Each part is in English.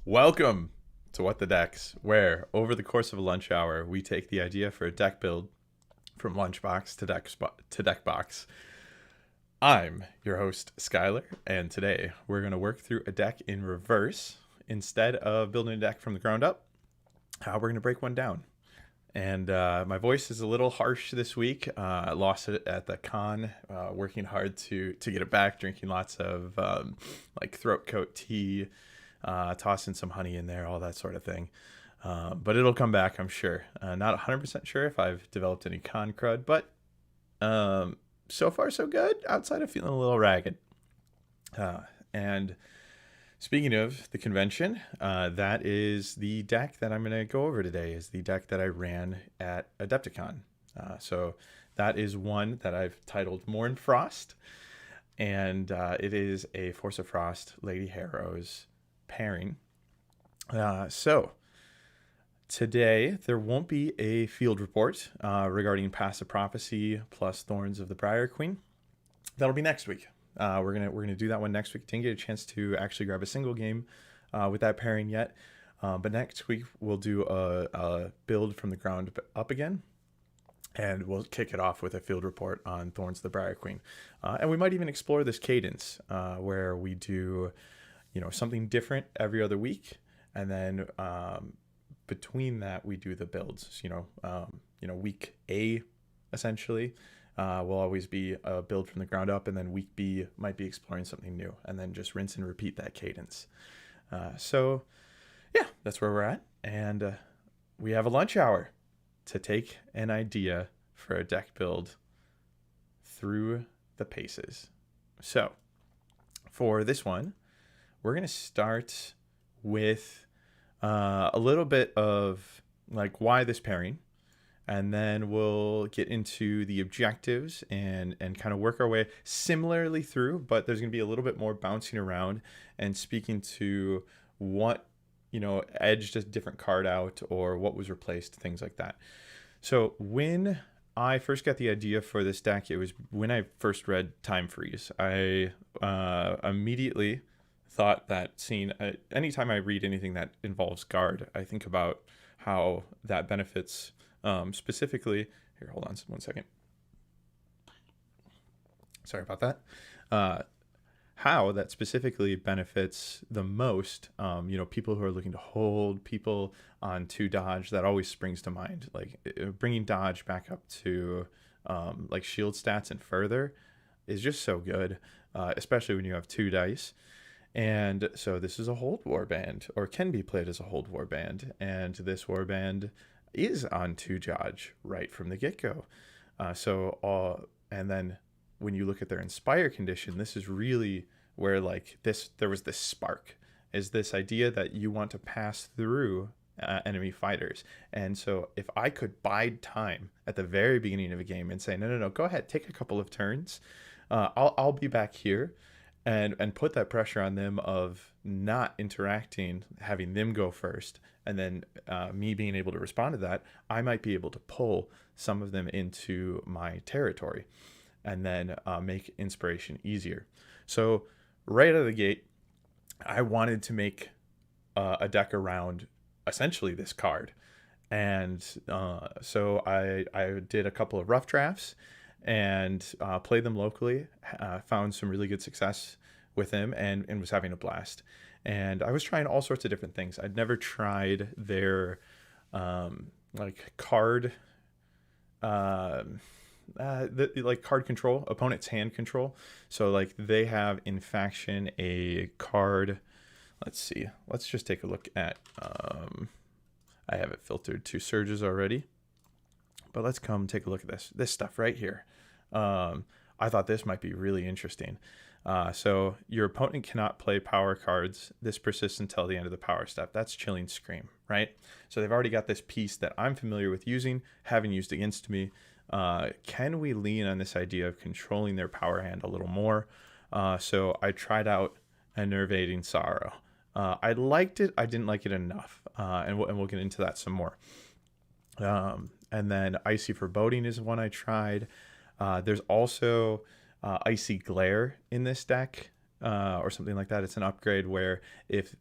Welcome to What the Decks, where over the course of a lunch hour, we take the idea for a deck build from Lunchbox to Deckbox. I'm your host, Skylar, and today we're going to work through a deck in reverse. Instead of building a deck from the ground up, we're going to break one down. And my voice is a little harsh this week. I lost it at the con, working hard to get it back, drinking lots of like throat coat tea, tossing some honey in there, all that sort of thing. But it'll come back, I'm sure. Not 100% sure if I've developed any con crud, but so far so good, outside of feeling a little ragged. And speaking of the convention, that is the deck that I'm going to go over today, is the deck that I ran at Adepticon. So that is one that I've titled Mournflight, and it is a Force of Frost Lady Harrow's pairing. So today there won't be a field report regarding Passive Prophecy plus Thorns of the Briar Queen. That'll be next week. We're gonna do that one next week. Didn't get a chance to actually grab a single game with that pairing yet, but next week we'll do a build from the ground up again, and we'll kick it off with a field report on Thorns of the Briar Queen, and we might even explore this cadence where we do, something different every other week, and then between that we do the builds. Week A essentially will always be a build from the ground up, and then week B might be exploring something new, and then just rinse and repeat that cadence. So yeah, that's where we're at, and we have a lunch hour to take an idea for a deck build through the paces. So for this one, we're going to start with a little bit of like why this pairing, and then we'll get into the objectives and kind of work our way similarly through, but there's going to be a little bit more bouncing around and speaking to what, edged a different card out or what was replaced, things like that. So when I first got the idea for this deck, it was when I first read Time Freeze. I immediately thought that anytime I read anything that involves guard, I think about how that benefits specifically. Here, hold on one second. Sorry about that. How that specifically benefits the most, people who are looking to hold, people on 2 dodge, that always springs to mind. Like bringing dodge back up to like shield stats and further is just so good, especially when you have 2 dice. And so this is a hold warband, or can be played as a hold warband, and this warband is on 2 dodge right from the get-go. And then when you look at their inspire condition, this is really where there was this spark, is this idea that you want to pass through enemy fighters. And so if I could bide time at the very beginning of a game and say, no, go ahead, take a couple of turns, I'll be back here, and put that pressure on them of not interacting, having them go first, and then me being able to respond to that, I might be able to pull some of them into my territory and then make inspiration easier. So right out of the gate, I wanted to make a deck around essentially this card. And so I did a couple of rough drafts and played them locally, found some really good success with them, and was having a blast. And I was trying all sorts of different things. I'd never tried their card card control, opponent's hand control. So they have in faction a card. Let's see. Let's just take a look at. I have it filtered to surges already, but let's come take a look at this stuff right here. I thought this might be really interesting. So your opponent cannot play power cards. This persists until the end of the power step. That's Chilling Scream, right? So they've already got this piece that I'm familiar with using, having used against me. Can we lean on this idea of controlling their power hand a little more? So I tried out Enervating Sorrow. I liked it. I didn't like it enough. And we'll get into that some more. And then Icy Foreboding is one I tried. There's also Icy Glare in this deck, or something like that. It's an upgrade where if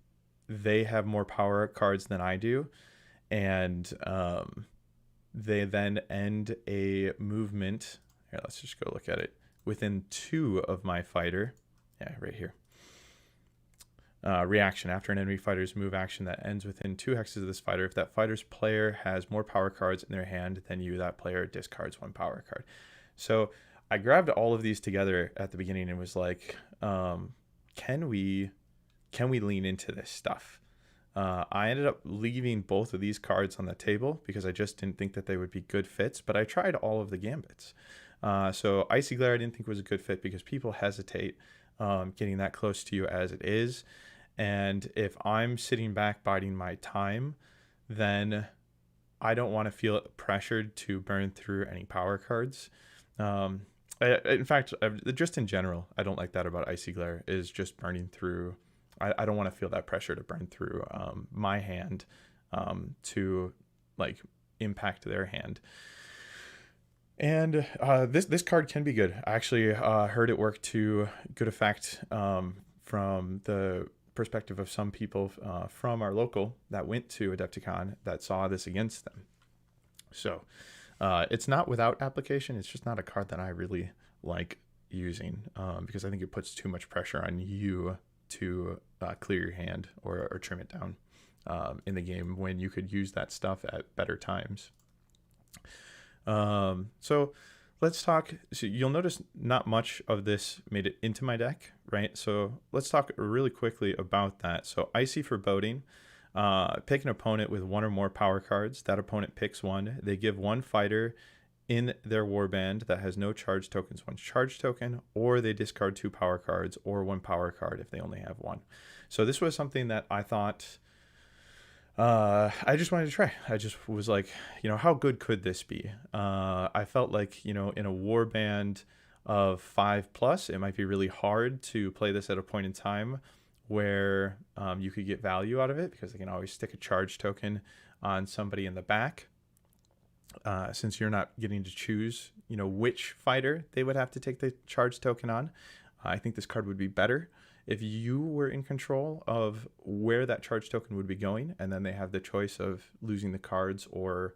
they have more power cards than I do, and they then end a movement. Here, let's just go look at it. Within 2 of my fighter. Yeah, right here. Reaction. After an enemy fighter's move action that ends within 2 hexes of this fighter, if that fighter's player has more power cards in their hand than you, that player discards 1 power card. So I grabbed all of these together at the beginning and was like, can we lean into this stuff? I ended up leaving both of these cards on the table because I just didn't think that they would be good fits, but I tried all of the gambits. So Icy Glare I didn't think was a good fit because people hesitate getting that close to you as it is. And if I'm sitting back biding my time, then I don't want to feel pressured to burn through any power cards. In fact, just in general, I don't like that about Icy Glare, is just burning through. I don't want to feel that pressure to burn through my hand to like impact their hand. And this card can be good. I actually heard it work to good effect from the perspective of some people from our local that went to Adepticon that saw this against them. So it's not without application. It's just not a card that I really like using because I think it puts too much pressure on you to clear your hand or trim it down in the game when you could use that stuff at better times. So let's talk. So you'll notice not much of this made it into my deck, right? So let's talk really quickly about that. So Icy Foreboding. Pick an opponent with 1 or more power cards. That opponent picks 1. They give 1 fighter in their warband that has no charge tokens 1 charge token, or they discard 2 power cards or 1 power card if they only have 1. So this was something that I thought I just wanted to try. I just was like, how good could this be? I felt like, in a warband of 5+, it might be really hard to play this at a point in time where you could get value out of it because they can always stick a charge token on somebody in the back. Since you're not getting to choose, which fighter they would have to take the charge token on, I think this card would be better if you were in control of where that charge token would be going, and then they have the choice of losing the cards or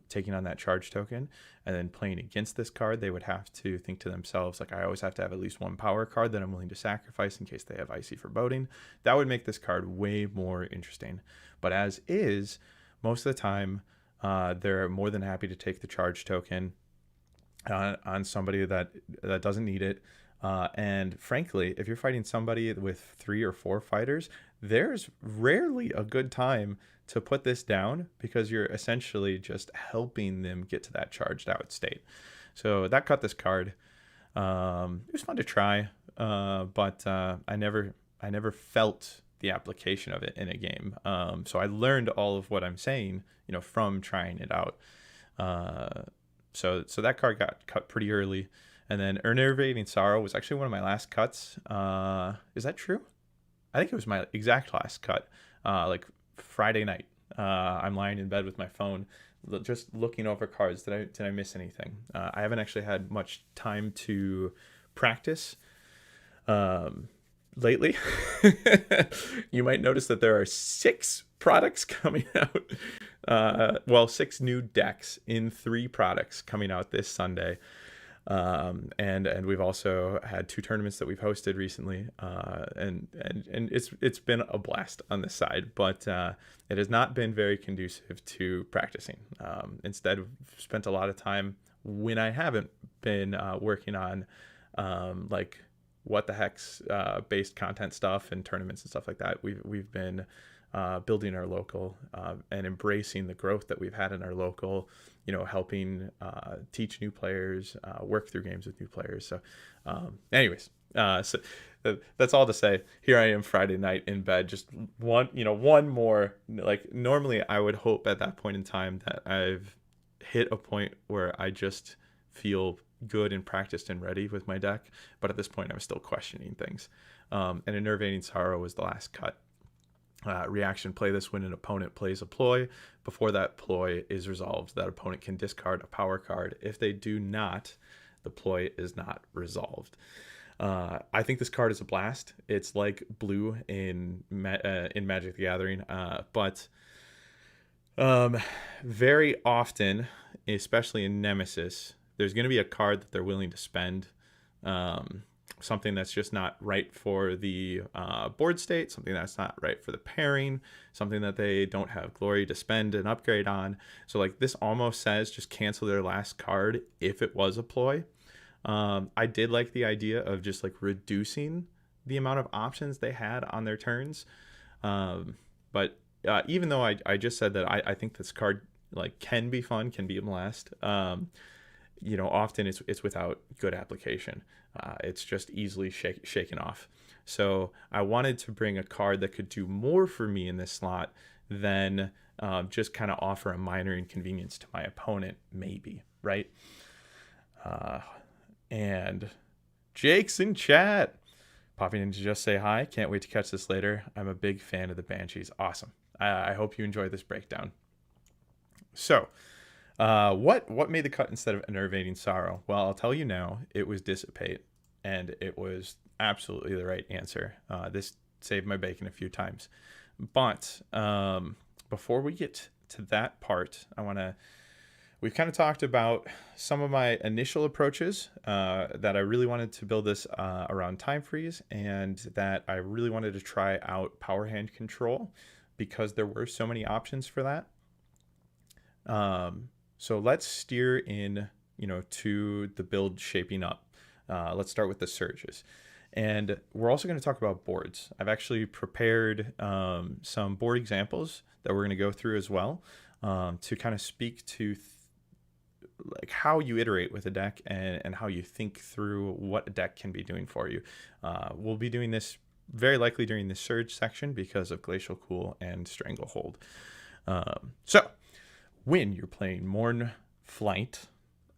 taking on that charge token, and then playing against this card, they would have to think to themselves, like, I always have to have at least 1 power card that I'm willing to sacrifice in case they have Icy Foreboding. That would make this card way more interesting. But as is, most of the time, they're more than happy to take the charge token on somebody that doesn't need it. And frankly, if you're fighting somebody with 3 or 4 fighters, there's rarely a good time to put this down because you're essentially just helping them get to that charged out state. So that cut this card. It was fun to try, but I never felt the application of it in a game. So I learned all of what I'm saying, from trying it out. So that card got cut pretty early. And then Enervating Sorrow was actually one of my last cuts. Is that true? I think it was my exact last cut, like Friday night. I'm lying in bed with my phone, just looking over cards. Did I miss anything? I haven't actually had much time to practice lately. You might notice that there are 6 products coming out. 6 new decks in 3 products coming out this Sunday. And we've also had 2 tournaments that we've hosted recently, and it's been a blast on this side, but it has not been very conducive to practicing. Instead, we've spent a lot of time when I haven't been working on like what the heck's based content stuff and tournaments and stuff like that. We've been building our local and embracing the growth that we've had in our local, helping teach new players, work through games with new players. So so that's all to say, here I am Friday night in bed, just one more, like, normally I would hope at that point in time that I've hit a point where I just feel good and practiced and ready with my deck. But at this point, I was still questioning things. And Enervating Sorrow was the last cut. Reaction: play this when an opponent plays a ploy. Before that ploy is resolved, that opponent can discard a power card. If they do not, the ploy is not resolved. I think this card is a blast. It's like blue in Magic the Gathering, but um, very often, especially in Nemesis, there's going to be a card that they're willing to spend. Um, Something that's just not right for the board state, something that's not right for the pairing, something that they don't have glory to spend an upgrade on. So like this almost says just cancel their last card if it was a ploy. I did like the idea of just like reducing the amount of options they had on their turns. But even though I just said that I think this card like can be fun, can be a blast. Often it's without good application. It's just easily shaken off. So I wanted to bring a card that could do more for me in this slot than just kind of offer a minor inconvenience to my opponent, maybe, right? And Jake's in chat. Popping in to just say hi. Can't wait to catch this later. I'm a big fan of the Banshees. Awesome. I hope you enjoy this breakdown. So, what made the cut instead of Enervating Sorrow? Well, I'll tell you now. It was Dissipate, and it was absolutely the right answer. This saved my bacon a few times. But before we get to that part, we've kind of talked about some of my initial approaches that I really wanted to build this around Time Freeze, and that I really wanted to try out Power Hand Control because there were so many options for that. So let's steer in, to the build shaping up. Let's start with the surges. And we're also going to talk about boards. I've actually prepared some board examples that we're going to go through as well to kind of speak to like how you iterate with a deck and how you think through what a deck can be doing for you. We'll be doing this very likely during the surge section because of Glacial Cool and Stranglehold. So when you're playing Mournflight,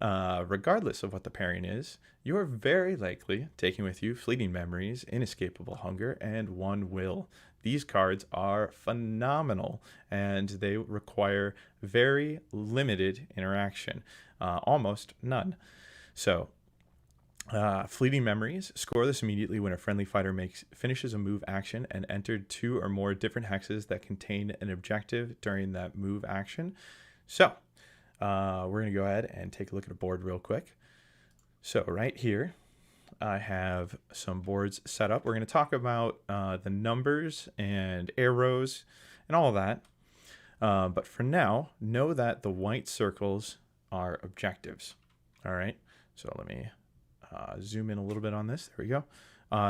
regardless of what the pairing is, you are very likely taking with you Fleeting Memories, Inescapable Hunger, and One Will. These cards are phenomenal, and they require very limited interaction, almost none. So, Fleeting Memories, score this immediately when a friendly fighter finishes a move action and entered 2 or more different hexes that contain an objective during that move action. So, we're going to go ahead and take a look at a board real quick. So right here, I have some boards set up. We're going to talk about the numbers and arrows and all of that. But for now, know that the white circles are objectives. All right. So let me zoom in a little bit on this. There we go.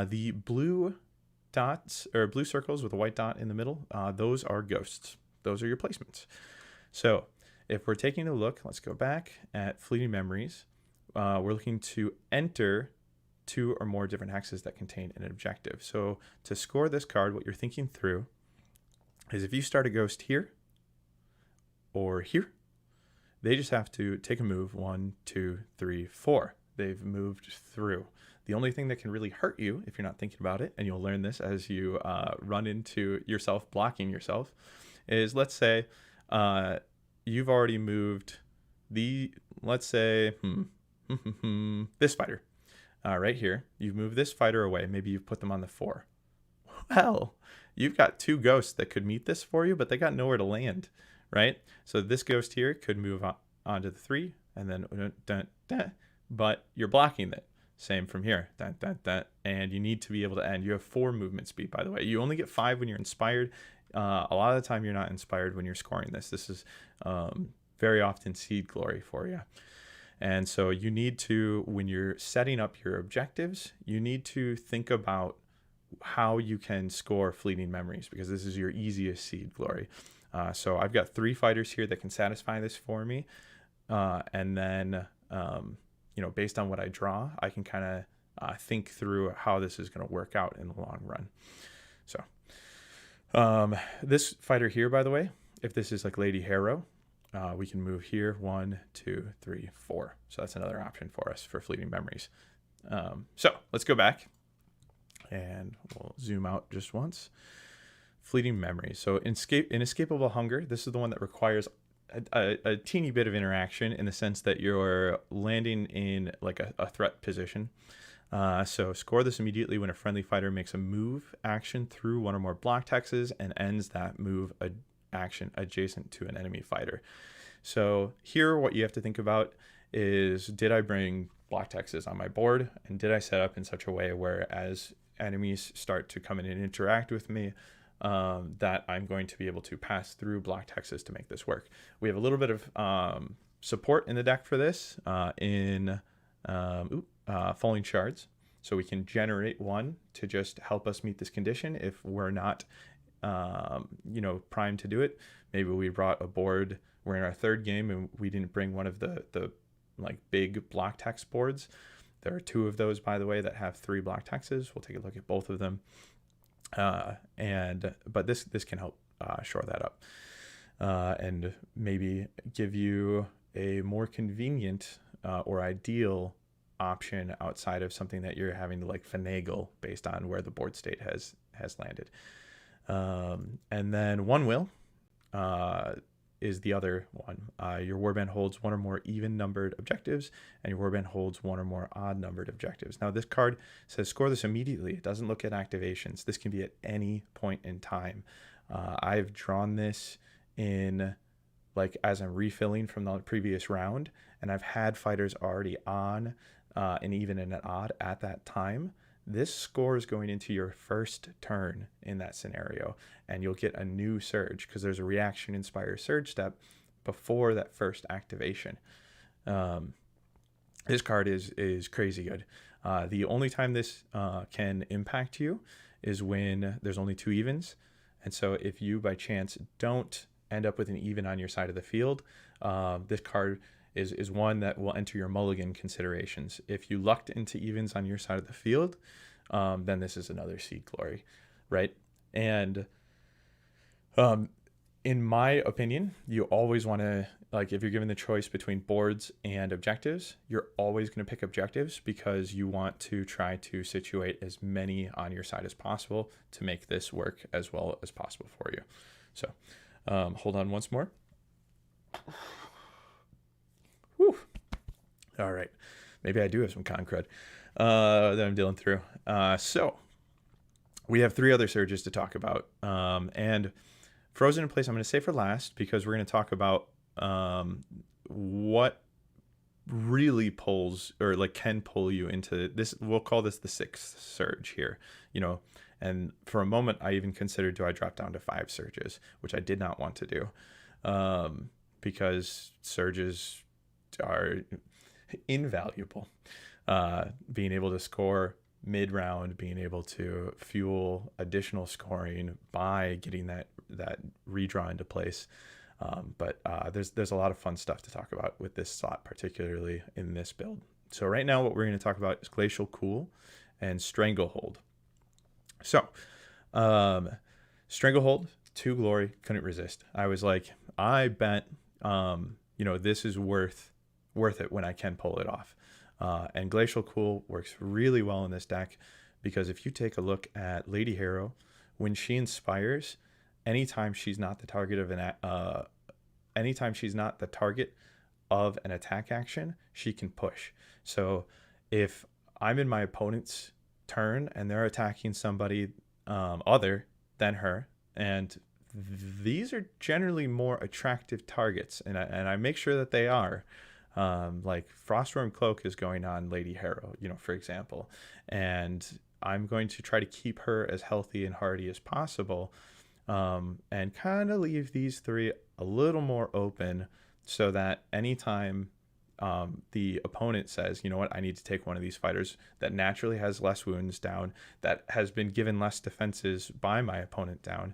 The blue dots or blue circles with a white dot in the middle, those are ghosts. Those are your placements. So if we're taking a look, let's go back at Fleeting Memories. We're looking to enter 2 or more different hexes that contain an objective. So to score this card, what you're thinking through is if you start a ghost here or here, they just have to take a move 1, 2, 3, 4. They've moved through. The only thing that can really hurt you if you're not thinking about it, and you'll learn this as you run into yourself blocking yourself, is let's say you've already moved let's say this fighter right here. You've moved this fighter away. Maybe you've put them on the 4. Well, you've got 2 ghosts that could meet this for you, but they got nowhere to land, right? So this ghost here could move on to the 3 and then but you're blocking it. Same from here. And you need to be able to end. You have 4 movement speed, by the way. You only get 5 when you're inspired. A lot of the time you're not inspired when you're scoring this. This is very often seed glory for you. And so you need to, when you're setting up your objectives, you need to think about how you can score Fleeting Memories because this is your easiest seed glory. So I've got 3 fighters here that can satisfy this for me. And then, based on what I draw, I can kind of think through how this is going to work out in the long run. So this fighter here, by the way, if this is like Lady Harrow, we can move here 1, 2, 3, 4. So that's another option for us for Fleeting Memories. So let's go back and we'll zoom out just once. Fleeting Memories. So Inescapable Hunger, this is the one that requires a teeny bit of interaction in the sense that you're landing in like a threat position. So score this immediately when a friendly fighter makes a move action through one or more blocked hexes and ends that move action adjacent to an enemy fighter. So here what you have to think about is, did I bring blocked hexes on my board, and did I set up in such a way where as enemies start to come in and interact with me, that I'm going to be able to pass through blocked hexes to make this work. We have a little bit of support in the deck for this in Falling Shards. So we can generate one to just help us meet this condition if we're not, primed to do it. Maybe we brought a board, we're in our third game and we didn't bring one of the like big blocked hex boards. There are 2 of those, by the way, that have 3 blocked hexes. We'll take a look at both of them. But this can help shore that up and maybe give you a more convenient or ideal option outside of something that you're having to like finagle based on where the board state has landed. And then one will is the other one. Your warband holds 1 or more even numbered objectives, and your warband holds 1 or more odd numbered objectives. Now this card says score this immediately. It doesn't look at activations. This can be at any point in time. I've drawn this in like as I'm refilling from the previous round, and I've had fighters already on an even and an odd at that time. This score is going into your first turn in that scenario, and you'll get a new surge because there's a reaction inspire surge step before that first activation. This card is crazy good. The only time this can impact you is when there's only 2 evens, and so if you by chance don't end up with an even on your side of the field, this card is one that will enter your mulligan considerations. If you lucked into evens on your side of the field, then this is another seed glory, right? And in my opinion, you always want to, like, if you're given the choice between boards and objectives, you're always going to pick objectives because you want to try to situate as many on your side as possible to make this work as well as possible for you. So hold on once more. Whew. All right. Maybe I do have some con crud that I'm dealing through. So we have 3 other surges to talk about. And Frozen in Place, I'm going to say for last because we're going to talk about what really pulls or like can pull you into this. We'll call this the 6th surge here, and for a moment I even considered, do I drop down to 5 surges, which I did not want to do because surges are invaluable. Being able to score mid-round, being able to fuel additional scoring by getting that redraw into place. But there's a lot of fun stuff to talk about with this slot, particularly in this build. So right now what we're going to talk about is Glacial Cool and Stranglehold. So Stranglehold, 2 glory, couldn't resist. I was like, I bet this is worth it when I can pull it off. And Glacial Cool works really well in this deck because if you take a look at Lady Harrow, when she inspires, anytime she's not the target of an attack action, she can push. So if I'm in my opponent's turn and they're attacking somebody other than her, and these are generally more attractive targets, and I make sure that they are. Like Frostworm Cloak is going on Lady Harrow, for example, and I'm going to try to keep her as healthy and hardy as possible, and kind of leave these 3 a little more open so that anytime the opponent says, you know what, I need to take one of these fighters that naturally has less wounds down, that has been given less defenses by my opponent down,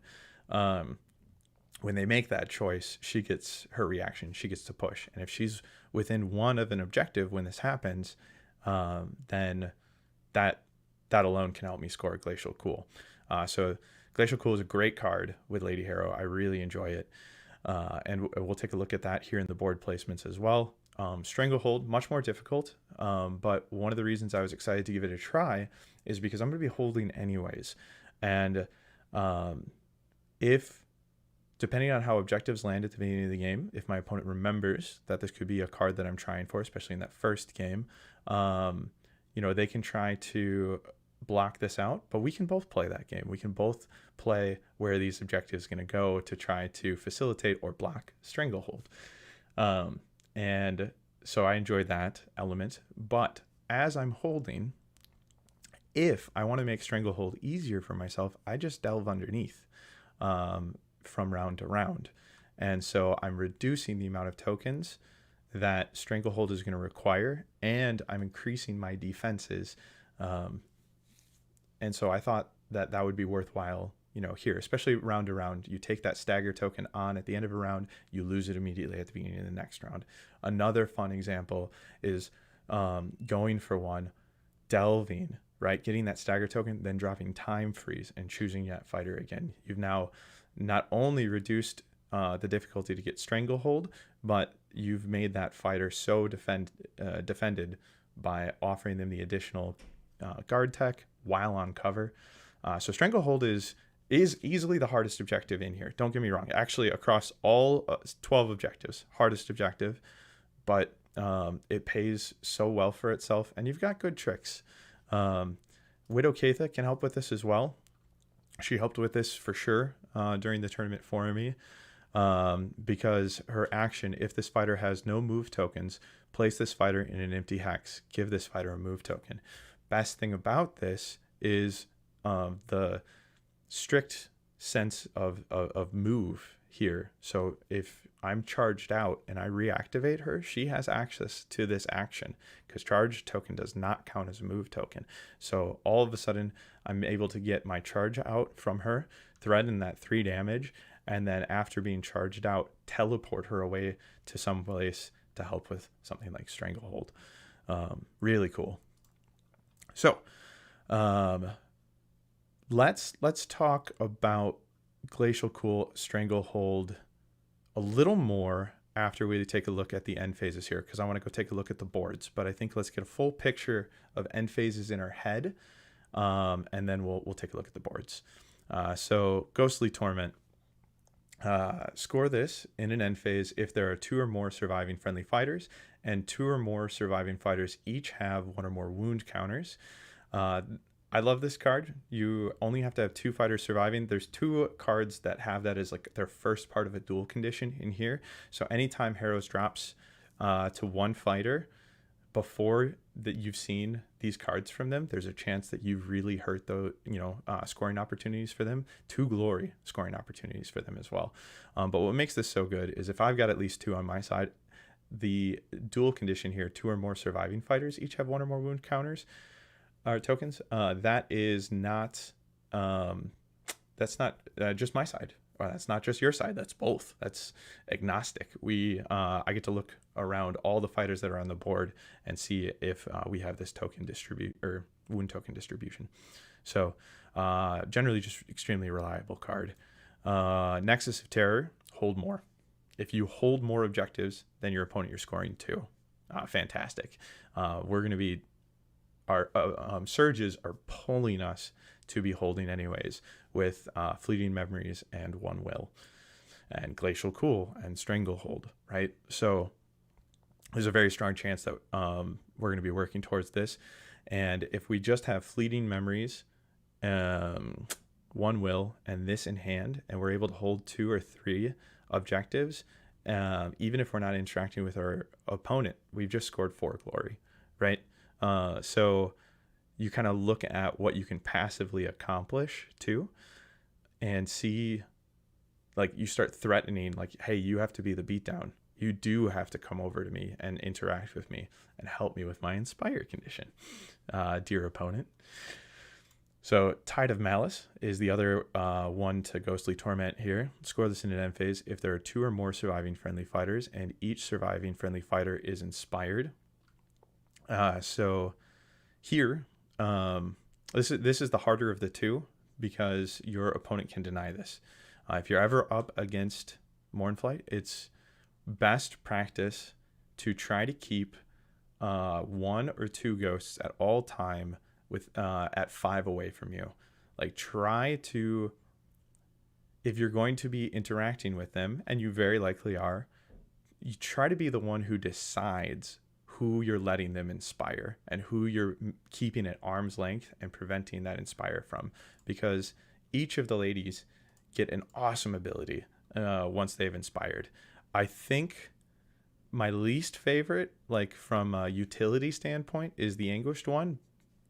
when they make that choice, she gets her reaction. She gets to push. And if she's within 1 of an objective when this happens, then that alone can help me score Glacial Cool. So Glacial Cool is a great card with Lady Harrow. I really enjoy it. And we'll take a look at that here in the board placements as well. Stranglehold, much more difficult. But one of the reasons I was excited to give it a try is because I'm going to be holding anyways. And depending on how objectives land at the beginning of the game, if my opponent remembers that this could be a card that I'm trying for, especially in that first game, they can try to block this out, but we can both play that game. We can both play where these objectives going to go to try to facilitate or block Stranglehold. And so I enjoyed that element. But as I'm holding, if I want to make Stranglehold easier for myself, I just delve underneath from round to round. And so I'm reducing the amount of tokens that Stranglehold is going to require, and I'm increasing my defenses. And so I thought that that would be worthwhile, here, especially round to round. You take that stagger token on at the end of a round, you lose it immediately at the beginning of the next round. Another fun example is going for one, delving, right? Getting that stagger token, then dropping time freeze and choosing that fighter again. You've now not only reduced the difficulty to get Stranglehold, but you've made that fighter so defended by offering them the additional guard tech while on cover. So Stranglehold is easily the hardest objective in here. Don't get me wrong. Actually, across all 12 objectives, hardest objective, but it pays so well for itself, and you've got good tricks. Widow Keitha can help with this as well. She helped with this for sure during the tournament for me, because her action, if this fighter has no move tokens, place this fighter in an empty hex, give this fighter a move token. Best thing about this is the strict sense of move here. So if I'm charged out and I reactivate her, she has access to this action, because charge token does not count as a move token. So all of a sudden I'm able to get my charge out from her, threaten that 3 damage, and then after being charged out, teleport her away to some place to help with something like Stranglehold. Really cool. So let's talk about Glacial Cool Stranglehold a little more after we take a look at the end phases here, because I want to go take a look at the boards. But I think let's get a full picture of end phases in our head, and then we'll take a look at the boards. So Ghostly Torment. Score this in an end phase if there are 2 or more surviving friendly fighters, and 2 or more surviving fighters each have 1 or more wound counters. I love this card. You only have to have 2 fighters surviving. There's 2 cards that have that as like their first part of a duel condition in here. So anytime Harrows drops to 1 fighter before that you've seen these cards from them, there's a chance that you've really hurt the scoring opportunities for them. 2 glory scoring opportunities for them as well. But what makes this so good is if I've got at least 2 on my side, the dual condition here, 2 or more surviving fighters each have 1 or more wound counters or tokens. That is not that's not just my side. Or that's not just your side. That's both. That's agnostic. I get to look around all the fighters that are on the board and see if we have this token wound token distribution. So generally just extremely reliable card. Nexus of Terror, hold more. If you hold more objectives than your opponent, you're scoring 2. Fantastic. We're going to be our surges are pulling us to be holding anyways, with Fleeting Memories and 1 Will and Glacial Cool and Stranglehold, right? So there's a very strong chance that we're going to be working towards this. And if we just have Fleeting Memories, 1 Will, and this in hand, and we're able to hold 2 or 3 objectives, even if we're not interacting with our opponent, we've just scored 4 glory, right? So you kind of look at what you can passively accomplish too, and see, like, you start threatening, like, hey, you have to be the beatdown. You do have to come over to me and interact with me and help me with my Inspire condition, dear opponent. So Tide of Malice is the other one to Ghostly Torment here. Score this in an end phase if there are 2 or more surviving friendly fighters, and each surviving friendly fighter is inspired. So here, this is the harder of the 2, because your opponent can deny this. If you're ever up against Mournflight, it's best practice to try to keep 1 or 2 ghosts at all time with at 5 away from you. Like, try to, if you're going to be interacting with them, and you very likely are, you try to be the one who decides who you're letting them inspire and who you're keeping at arm's length and preventing that inspire from, because each of the ladies get an awesome ability once they've inspired. I think my least favorite, like from a utility standpoint, is the Anguished one,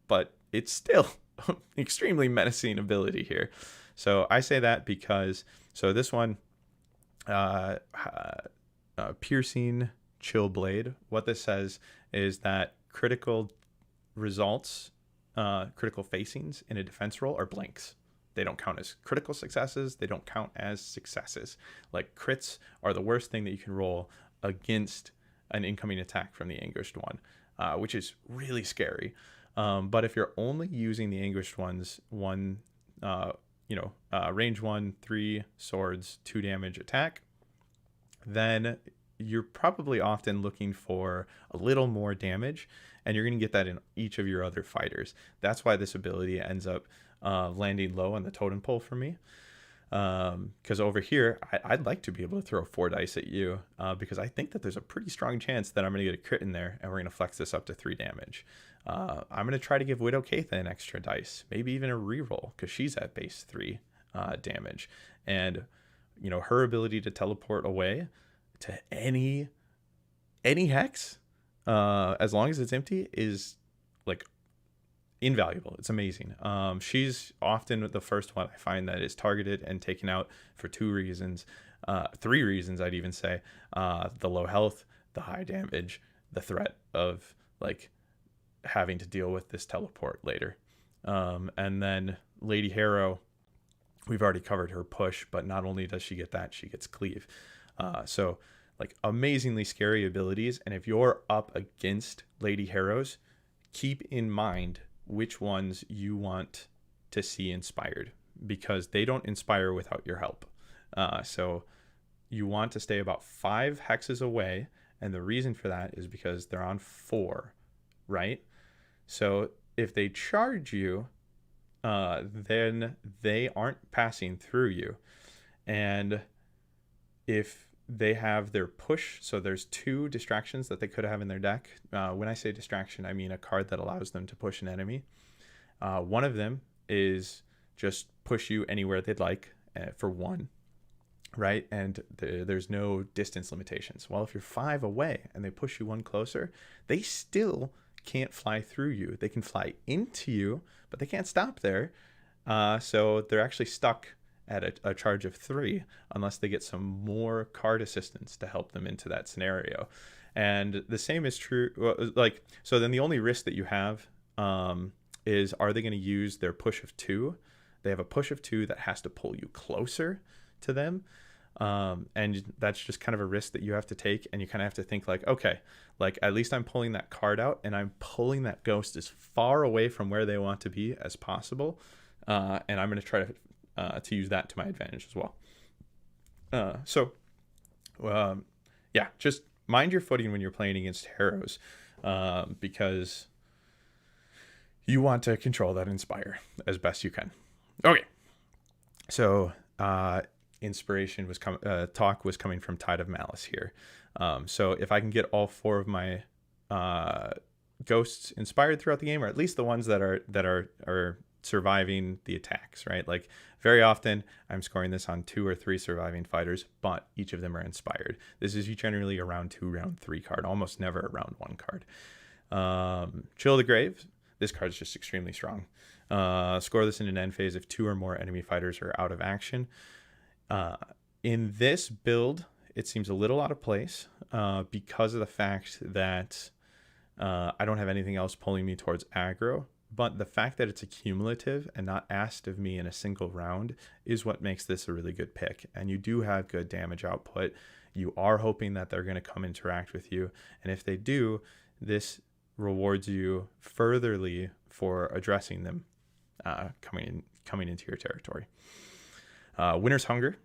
but it's still extremely menacing ability here. So I say that because, so this one, Piercing Chill Blade, what this says is that critical results, critical facings in a defense roll are blanks. They don't count as critical successes. They don't count as successes. Like crits are the worst thing that you can roll against an incoming attack from the Anguished one, which is really scary. But if you're only using the Anguished ones, range 1, 3 swords, 2 damage attack, then you're probably often looking for a little more damage, and you're going to get that in each of your other fighters. That's why this ability ends up landing low on the totem pole for me. Because over here, I'd like to be able to throw 4 dice at you, because I think that there's a pretty strong chance that I'm going to get a crit in there, and we're going to flex this up to 3 damage. I'm going to try to give Widow Keitha an extra dice, maybe even a reroll, because she's at base 3 damage. And, her ability to teleport away to any hex, as long as it's empty, is like invaluable. It's amazing. She's often the first one I find that is targeted and taken out for 2 reasons, 3 reasons I'd even say: the low health, the high damage, the threat of like having to deal with this teleport later. And then Lady Harrow, we've already covered her push, but not only does she get that, she gets cleave. So like amazingly scary abilities. And if you're up against Lady Harrows, keep in mind which ones you want to see inspired, because they don't inspire without your help. So you want to stay about 5 hexes away. And the reason for that is because they're on 4, right? So if they charge you, then they aren't passing through you. And if they have their push, so there's 2 distractions that they could have in their deck. When I say distraction, I mean a card that allows them to push an enemy. One of them is just push you anywhere they'd like for 1, right? And there's no distance limitations. Well, if you're 5 away and they push you 1 closer, they still can't fly through you. They can fly into you, but they can't stop there. So they're actually stuck at a charge of 3 unless they get some more card assistance to help them into that scenario. And the same is true. So then the only risk that you have is, are they going to use their push of 2? They have a push of 2 that has to pull you closer to them. And that's just kind of a risk that you have to take. And you kind of have to think like, okay, like at least I'm pulling that card out and I'm pulling that ghost as far away from where they want to be as possible. And I'm going to try to use that to my advantage as well. Just mind your footing when you're playing against Harrows, because you want to control that inspire as best you can. Okay. So, inspiration was talk was coming from Tide of Malice here. So if I can get all 4 of my ghosts inspired throughout the game, or at least the ones that are surviving the attacks, right? Like very often I'm scoring this on 2 or 3 surviving fighters, but each of them are inspired. This is generally a round 2, round 3 card, almost never a round 1 card. Chill the Grave. This card is just extremely strong. Score this in an end phase if 2 or more enemy fighters are out of action. In this build, it seems a little out of place because of the fact that I don't have anything else pulling me towards aggro. But the fact that it's a cumulative and not asked of me in a single round is what makes this a really good pick. And you do have good damage output. You are hoping that they're going to come interact with you. And if they do, this rewards you furtherly for addressing them coming into your territory. Winter's Hunger.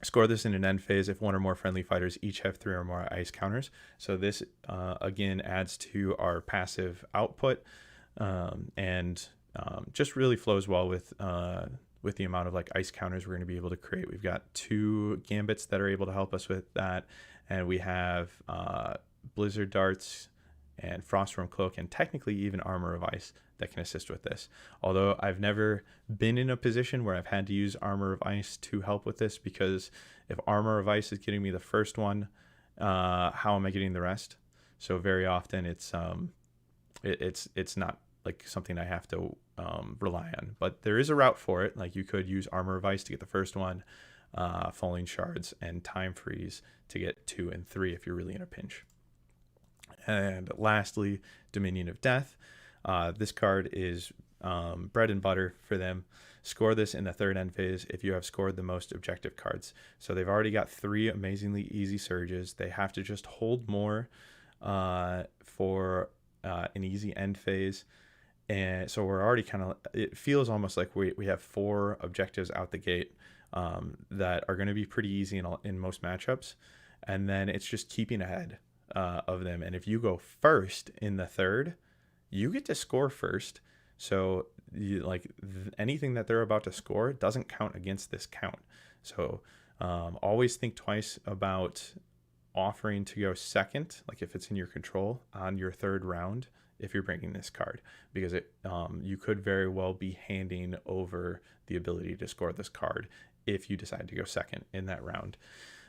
Score this in an end phase if 1 or more friendly fighters each have 3 or more ice counters. So this, again, adds to our passive output. And just really flows well with the amount of like ice counters we're going to be able to create. We've got 2 gambits that are able to help us with that, and we have blizzard darts and Frostworm Cloak, and technically even Armor of Ice that can assist with this. Although I've never been in a position where I've had to use Armor of Ice to help with this, because if Armor of Ice is getting me the first one, how am I getting the rest? So very often it's not like something I have to rely on. But there is a route for it. Like you could use Armor of Ice to get the first one, Falling Shards and Time Freeze to get 2 and 3 if you're really in a pinch. And lastly, Dominion of Death. This card is bread and butter for them. Score this in the third end phase if you have scored the most objective cards. So they've already got 3 amazingly easy surges. They have to just hold more for an easy end phase. And so we're already kind of, it feels almost like we have 4 objectives out the gate that are going to be pretty easy in most matchups. And then it's just keeping ahead of them. And if you go first in the third, you get to score first. So anything that they're about to score doesn't count against this count. So always think twice about offering to go second, like if it's in your control, on your third round if you're bringing this card, because you could very well be handing over the ability to score this card if you decide to go second in that round.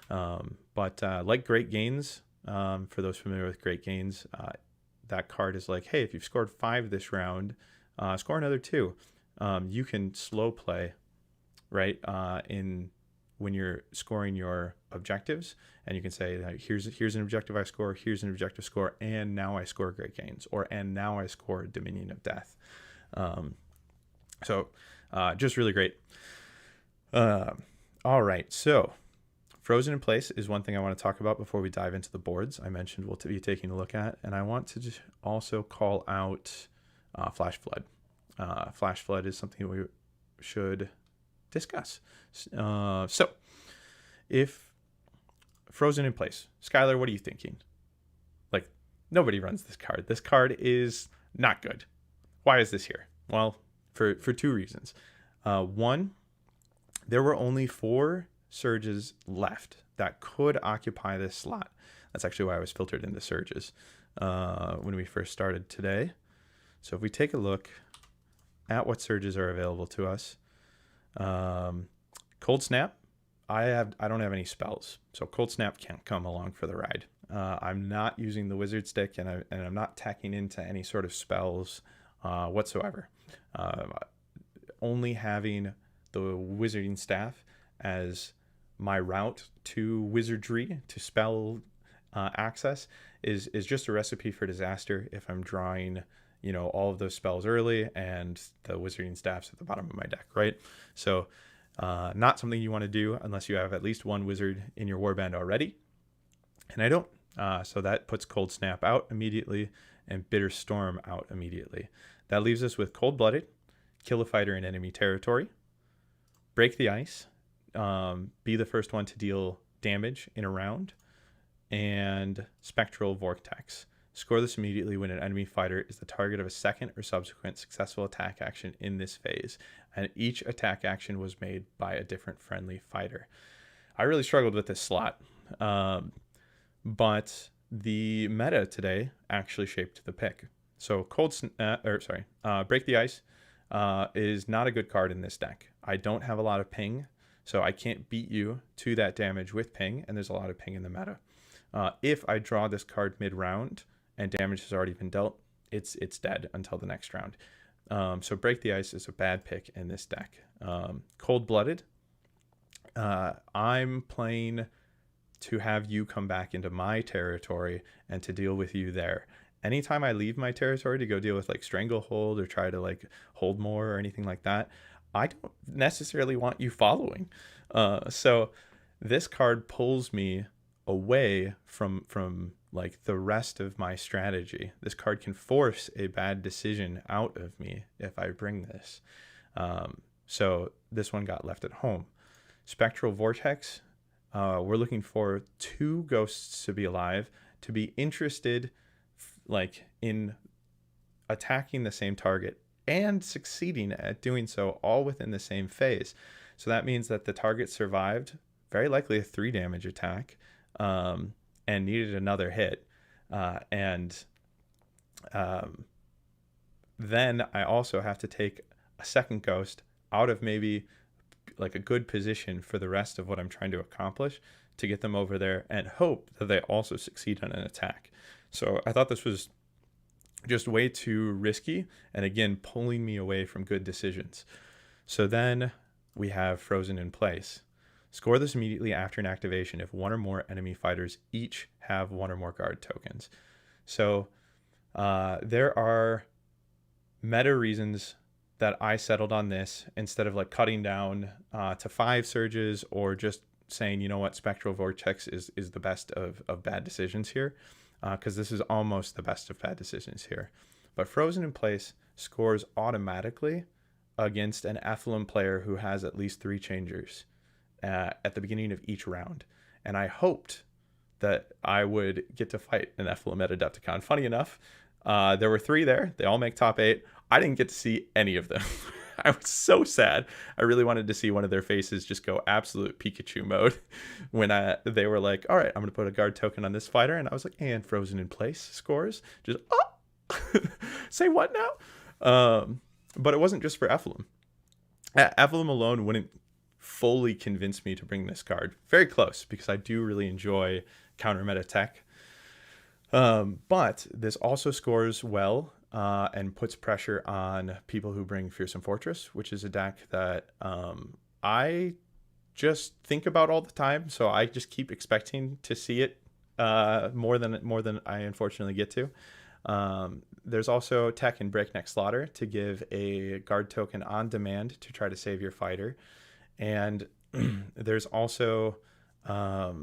But like Great Gains, for those familiar with Great Gains, that card is like, hey, if you've scored 5 this round, score another 2. You can slow play, right, when you're scoring your objectives, and you can say, here's an objective I score, here's an objective score, and now I score Great Gains, and now I score Dominion of Death. So just really great. All right, so Frozen in Place is one thing I want to talk about before we dive into the boards I mentioned we'll be taking a look at. And I want to just also call out Flash Flood. Flash Flood is something we should discuss. So if Frozen in Place, Skylar, what are you thinking? Like, nobody runs this card. This card is not good. Why is this here? Well, for 2 reasons. One, there were only 4 surges left that could occupy this slot. That's actually why I was filtered into surges when we first started today. So if we take a look at what surges are available to us, Cold Snap, I don't have any spells, so Cold Snap can't come along for the ride. I'm not using the Wizard Stick, and I'm not tacking into any sort of spells whatsoever. Only having the Wizarding Staff as my route to wizardry, to spell access, is just a recipe for disaster if I'm drawing, all of those spells early and the Wizarding Staff's at the bottom of my deck, right? So not something you want to do unless you have at least 1 wizard in your warband already, and I don't. So that puts Cold Snap out immediately and Bitter Storm out immediately. That leaves us with Cold-Blooded, kill a fighter in enemy territory, Break the Ice, be the first one to deal damage in a round, and Spectral Vortex. Score this immediately when an enemy fighter is the target of a second or subsequent successful attack action in this phase, and each attack action was made by a different friendly fighter. I really struggled with this slot, but the meta today actually shaped the pick. So Break the Ice is not a good card in this deck. I don't have a lot of ping, so I can't beat you to that damage with ping, and there's a lot of ping in the meta. If I draw this card mid-round and damage has already been dealt, it's dead until the next round. So Break the Ice is a bad pick in this deck. Cold-Blooded, I'm playing to have you come back into my territory and to deal with you there. Anytime I leave my territory to go deal with like Stranglehold or try to like hold more or anything like that, I don't necessarily want you following. So this card pulls me away from like the rest of my strategy. This card can force a bad decision out of me if I bring this. So this one got left at home. Spectral Vortex, we're looking for 2 ghosts to be alive, to be interested like in attacking the same target and succeeding at doing so all within the same phase. So that means that the target survived very likely a 3 damage attack and needed another hit. And Um, then I also have to take a second ghost out of maybe like a good position for the rest of what I'm trying to accomplish to get them over there and hope that they also succeed on an attack. So I thought this was just way too risky and again pulling me away from good decisions. So then we have Frozen in Place. Score this immediately after an activation if one or more enemy fighters each have one or more guard tokens. So there are meta reasons that I settled on this instead of like cutting down to 5 surges or just saying, you know what, Spectral Vortex is the best of bad decisions here, because this is almost the best of bad decisions here. But Frozen in Place scores automatically against an Ephelem player who has at least 3 changers at the beginning of each round. And I hoped that I would get to fight an Ephelem at Adepticon. Funny enough, there were 3 there. They all make top 8. I didn't get to see any of them. I was so sad. I really wanted to see one of their faces just go absolute Pikachu mode when they were like, all right, I'm going to put a guard token on this fighter. And I was like, and Frozen in Place scores. Just, oh, say what now? But it wasn't just for Ephelem. Ephelem alone wouldn't fully convince me to bring this card. Very close, because I do really enjoy counter meta tech. But this also scores well and puts pressure on people who bring Fearsome Fortress, which is a deck that I just think about all the time. So I just keep expecting to see it more than I unfortunately get to. There's also tech in Breakneck Slaughter to give a guard token on demand to try to save your fighter. And there's also, what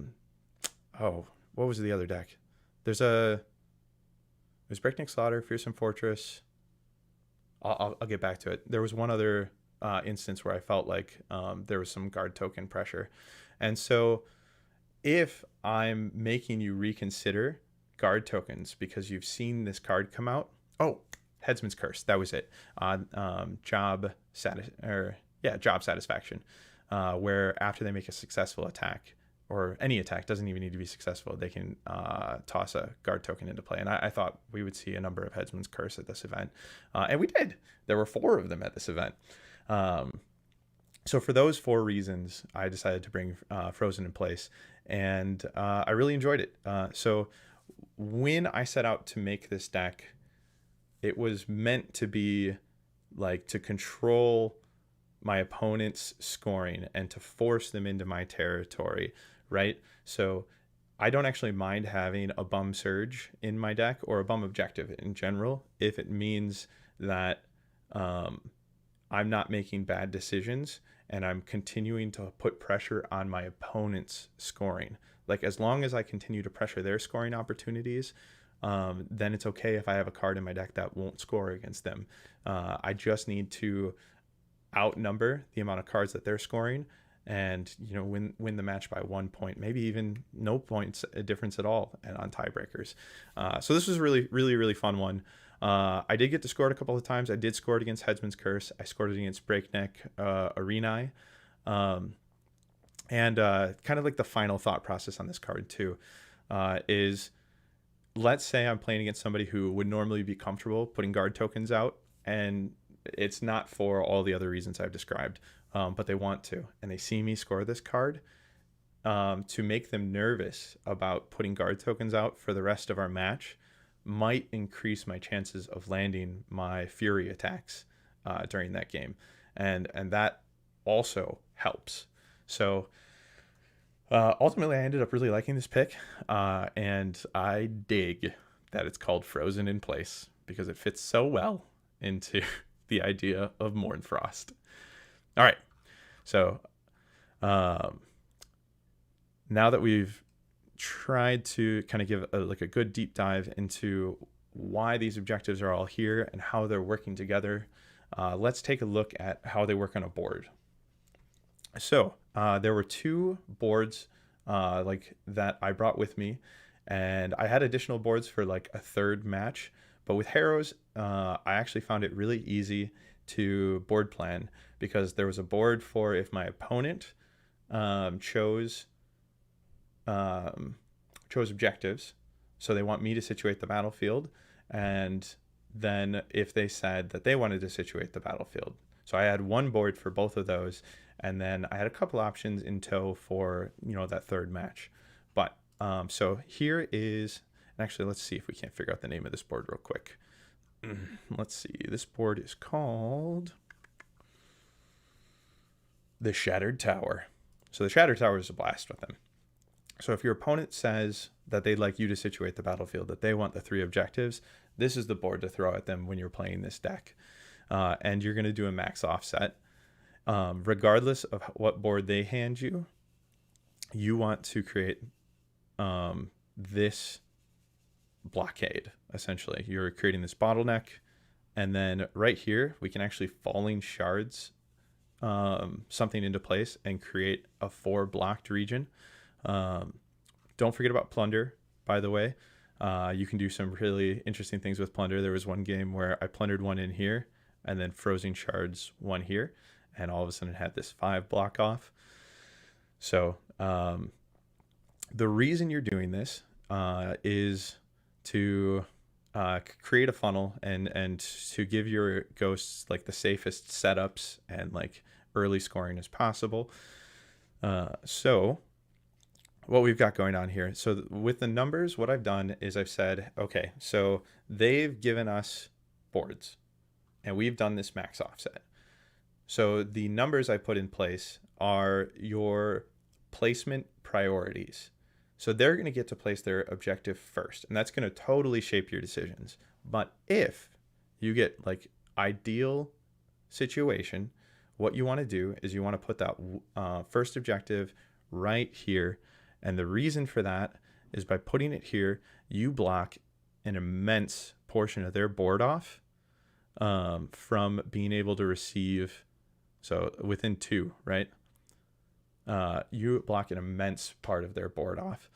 was the other deck? There's Breakneck Slaughter, Fearsome Fortress. I'll get back to it. There was one other instance where I felt like there was some guard token pressure. And so if I'm making you reconsider guard tokens because you've seen this card come out. Oh, Headsman's Curse. That was it. Job satisfaction, where after they make a successful attack, or any attack, doesn't even need to be successful, they can toss a guard token into play. And I thought we would see a number of Headsman's Curse at this event. And we did. There were 4 of them at this event. So for those 4 reasons, I decided to bring Frozen in Place. And I really enjoyed it. So when I set out to make this deck, it was meant to be like to control my opponent's scoring and to force them into my territory, right? So I don't actually mind having a bum surge in my deck or a bum objective in general if it means that I'm not making bad decisions and I'm continuing to put pressure on my opponent's scoring. Like, as long as I continue to pressure their scoring opportunities, then it's okay if I have a card in my deck that won't score against them. I just need to outnumber the amount of cards that they're scoring and, you know, win the match by 1 point, maybe even no points a difference at all, and on tiebreakers. So this was a really fun one. I did get to score it a couple of times. I did score it against Headsman's Curse. I scored it against Breakneck Arenae. And kind of like the final thought process on this card too is, let's say I'm playing against somebody who would normally be comfortable putting guard tokens out, and it's not for all the other reasons I've described, but they want to, and they see me score this card. To make them nervous about putting guard tokens out for the rest of our match might increase my chances of landing my Fury attacks during that game, and that also helps. So ultimately, I ended up really liking this pick, and I dig that it's called Frozen in Place because it fits so well into the idea of Mournfrost. All right, so now that we've tried to kind of give a good deep dive into why these objectives are all here and how they're working together, let's take a look at how they work on a board. So there were 2 boards that I brought with me, and I had additional boards for like a 3rd match. But with Harrows, I actually found it really easy to board plan because there was a board for if my opponent chose objectives. So they want me to situate the battlefield, And then if they said that they wanted to situate the battlefield. So I had one board for both of those, and then I had a couple options in tow for, that third match. But so here is, and actually let's see if we can't figure out the name of this board real quick. Let's see, this board is called the Shattered Tower. So the Shattered Tower is a blast with them. So if your opponent says that they'd like you to situate the battlefield, that they want the 3 objectives, this is the board to throw at them when you're playing this deck. And you're going to do a max offset. Regardless of what board they hand you, you want to create this blockade, essentially. You're creating this bottleneck, and then right here, we can actually falling shards something into place and create a 4 blocked region. Don't forget about plunder, by the way. You can do some really interesting things with plunder. There was one game where I plundered one in here and then frozen shards one here, and all of a sudden it had this 5 block off. So the reason you're doing this is to create a funnel and to give your ghosts like the safest setups and like early scoring as possible. So what we've got going on here. So with the numbers, what I've done is I've said, okay, so they've given us boards and we've done this max offset. So the numbers I put in place are your placement priorities. So they're going to get to place their objective first, and that's going to totally shape your decisions. But if you get like ideal situation, what you want to do is you want to put that first objective right here. And the reason for that is by putting it here, you block an immense portion of their board off from being able to receive. So within 2, right? You block an immense part of their board off.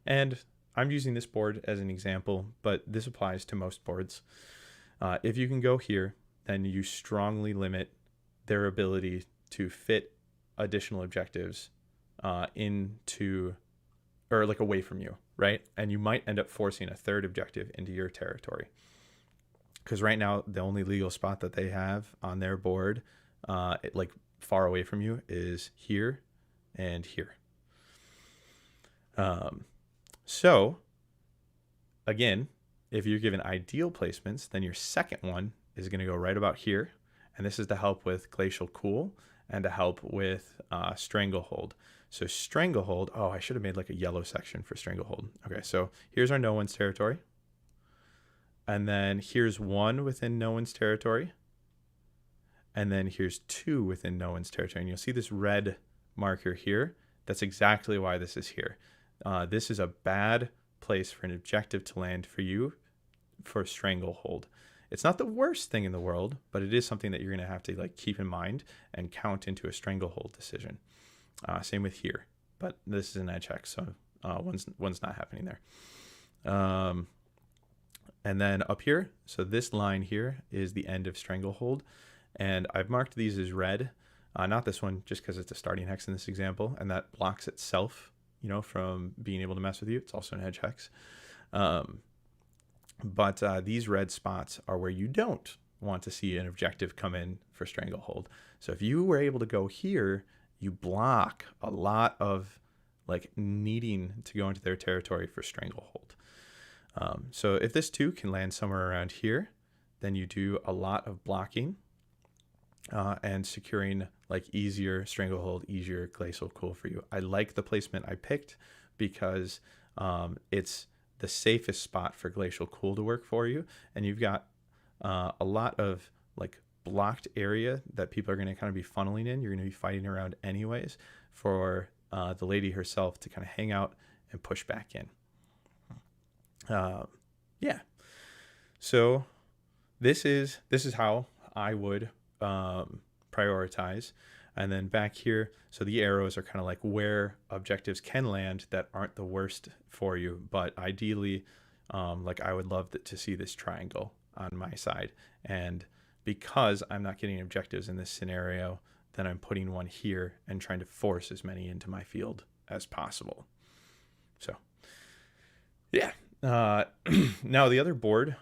And I'm using this board as an example, but this applies to most boards. If you can go here, then you strongly limit their ability to fit additional objectives into, or like away from you, right? And you might end up forcing a 3rd objective into your territory. Because right now, the only legal spot that they have on their board, like far away from you, is here and here. So again, if you're given ideal placements, then your second one is going to go right about here. And this is to help with Glacial Cool and to help with Stranglehold. So Stranglehold, oh, I should have made like a yellow section for Stranglehold. Okay, so here's our no one's territory. And then here's 1 within no one's territory. And then here's 2 within no one's territory. And you'll see this red marker here. That's exactly why this is here. This is a bad place for an objective to land for you for Stranglehold. It's not the worst thing in the world, but it is something that you're going to have to like keep in mind and count into a Stranglehold decision. Same with here, but this is an edge hex, so one's not happening there. And then up here, so this line here is the end of Stranglehold, and I've marked these as red. Not this one, just because it's a starting hex in this example, and that blocks itself, from being able to mess with you. It's also an edge hex. But these red spots are where you don't want to see an objective come in for Stranglehold. So if you were able to go here, you block a lot of like needing to go into their territory for Stranglehold. So if this 2 can land somewhere around here, then you do a lot of blocking and securing like easier Stranglehold, easier Glacial Cool for you. I like the placement I picked because it's the safest spot for Glacial Cool to work for you. And you've got a lot of like blocked area that people are going to kind of be funneling in. You're going to be fighting around anyways for the lady herself to kind of hang out and push back in. Yeah. So this is how I would prioritize. And then back here, so the arrows are kind of like where objectives can land that aren't the worst for you. But ideally, like I would love to see this triangle on my side. And because I'm not getting objectives in this scenario, then I'm putting one here and trying to force as many into my field as possible. So yeah, Uh, now the other board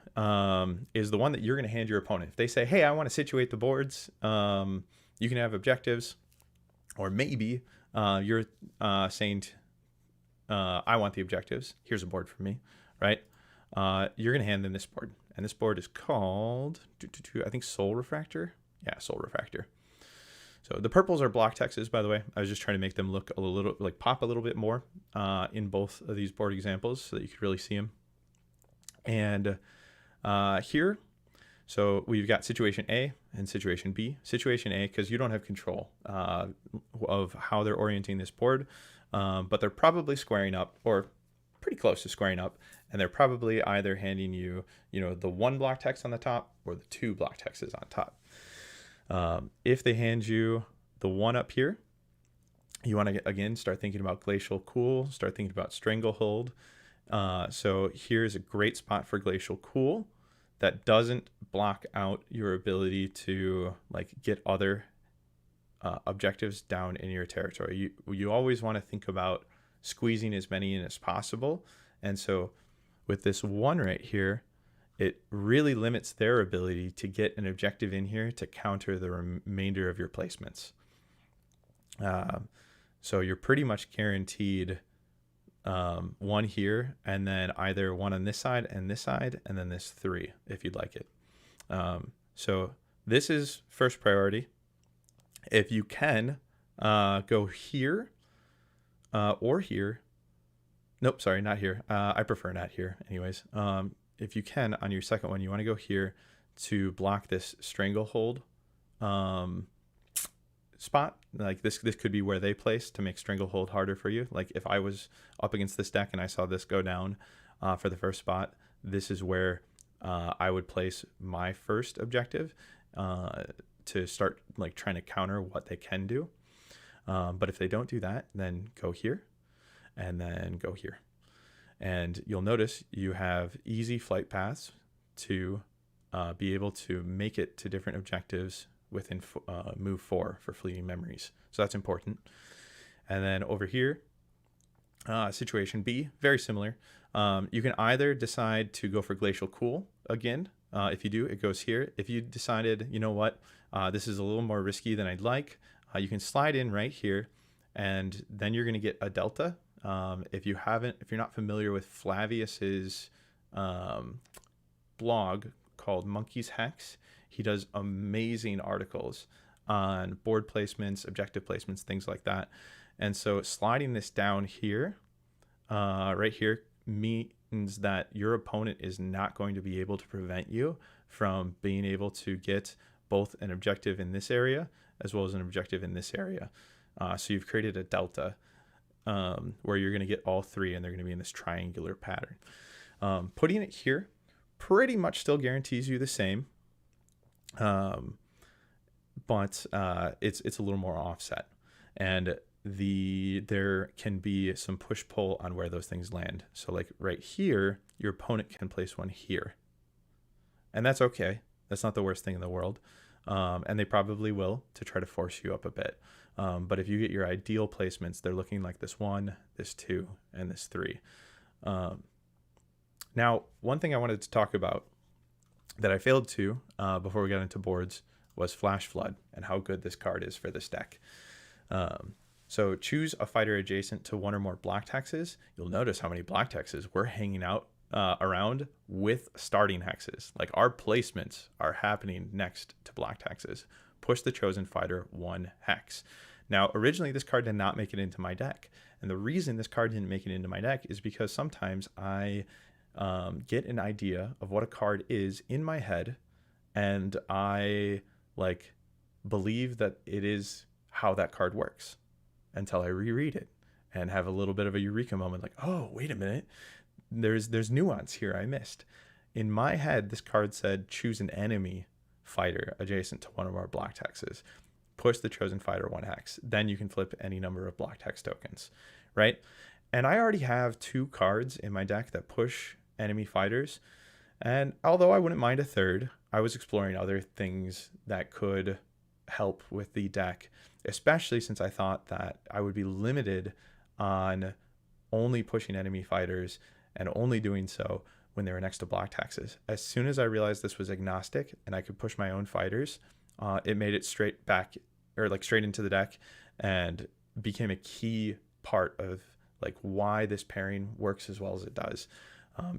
is the one that you're going to hand your opponent. If they say, "Hey, I want to situate the boards," you can have objectives, or maybe you're saying, "I want the objectives. Here's a board for me," right? You're going to hand them this board, and this board is called, I think, Soul Refractor. Yeah, Soul Refractor. So the purples are block texts, by the way. I was just trying to make them look a little, like, pop a little bit more in both of these board examples so that you could really see them. And here, so we've got situation A and situation B. Situation A, because you don't have control of how they're orienting this board, but they're probably squaring up, or pretty close to squaring up, and they're probably either handing you, the one block text on the top or the two block texts on top. If they hand you the one up here, you want to, again, start thinking about Glacial Cool, start thinking about Stranglehold. So here's a great spot for Glacial Cool that doesn't block out your ability to, like, get other objectives down in your territory. You always want to think about squeezing as many in as possible. And so with this one right here, it really limits their ability to get an objective in here to counter the remainder of your placements. So you're pretty much guaranteed one here, and then either one on this side, and then this 3 if you'd like it. So this is first priority. If you can go here or here. Nope, sorry, not here. I prefer not here anyways. If you can, on your second one, you want to go here to block this Stranglehold spot. Like this could be where they place to make Stranglehold harder for you. Like if I was up against this deck and I saw this go down for the first spot, this is where I would place my first objective to start, like, trying to counter what they can do. But if they don't do that, then go here and then go here. And you'll notice you have easy flight paths to be able to make it to different objectives within move 4 for fleeting memories. So that's important. And then over here, situation B, very similar. You can either decide to go for Glacial Cool again. If you do, it goes here. If you decided, you know what, this is a little more risky than I'd like, you can slide in right here, and then you're going to get a delta. If you're not familiar with Flavius's blog called Monkey's Hex, he does amazing articles on board placements, objective placements, things like that. And so sliding this down here, right here, means that your opponent is not going to be able to prevent you from being able to get both an objective in this area as well as an objective in this area. So you've created a delta where you're going to get all 3, and they're going to be in this triangular pattern. Putting it here pretty much still guarantees you the same, but it's a little more offset, and there can be some push-pull on where those things land. So like right here, your opponent can place one here, and that's okay. That's not the worst thing in the world, and they probably will to try to force you up a bit. But if you get your ideal placements, they're looking like this 1, this 2, and this 3. Now, one thing I wanted to talk about that I failed to before we got into boards was Flash Flood and how good this card is for this deck. So choose a fighter adjacent to one or more block hexes. You'll notice how many block hexes we're hanging out around with starting hexes. Like our placements are happening next to block hexes. Push the chosen fighter 1 hex. Now, originally this card did not make it into my deck. And the reason this card didn't make it into my deck is because sometimes I get an idea of what a card is in my head, and I believe that it is how that card works until I reread it and have a little bit of a eureka moment, like, oh, wait a minute, there's nuance here I missed. In my head, this card said choose an enemy fighter adjacent to one or more blocked hexes. Push the chosen fighter 1 hex. Then you can flip any number of blocked hex tokens, right? And I already have 2 cards in my deck that push enemy fighters. And although I wouldn't mind a third, I was exploring other things that could help with the deck, especially since I thought that I would be limited on only pushing enemy fighters and only doing so when they were next to block taxes. As soon as I realized this was agnostic and I could push my own fighters, it made it straight back, or like straight into the deck, and became a key part of like why this pairing works as well as it does.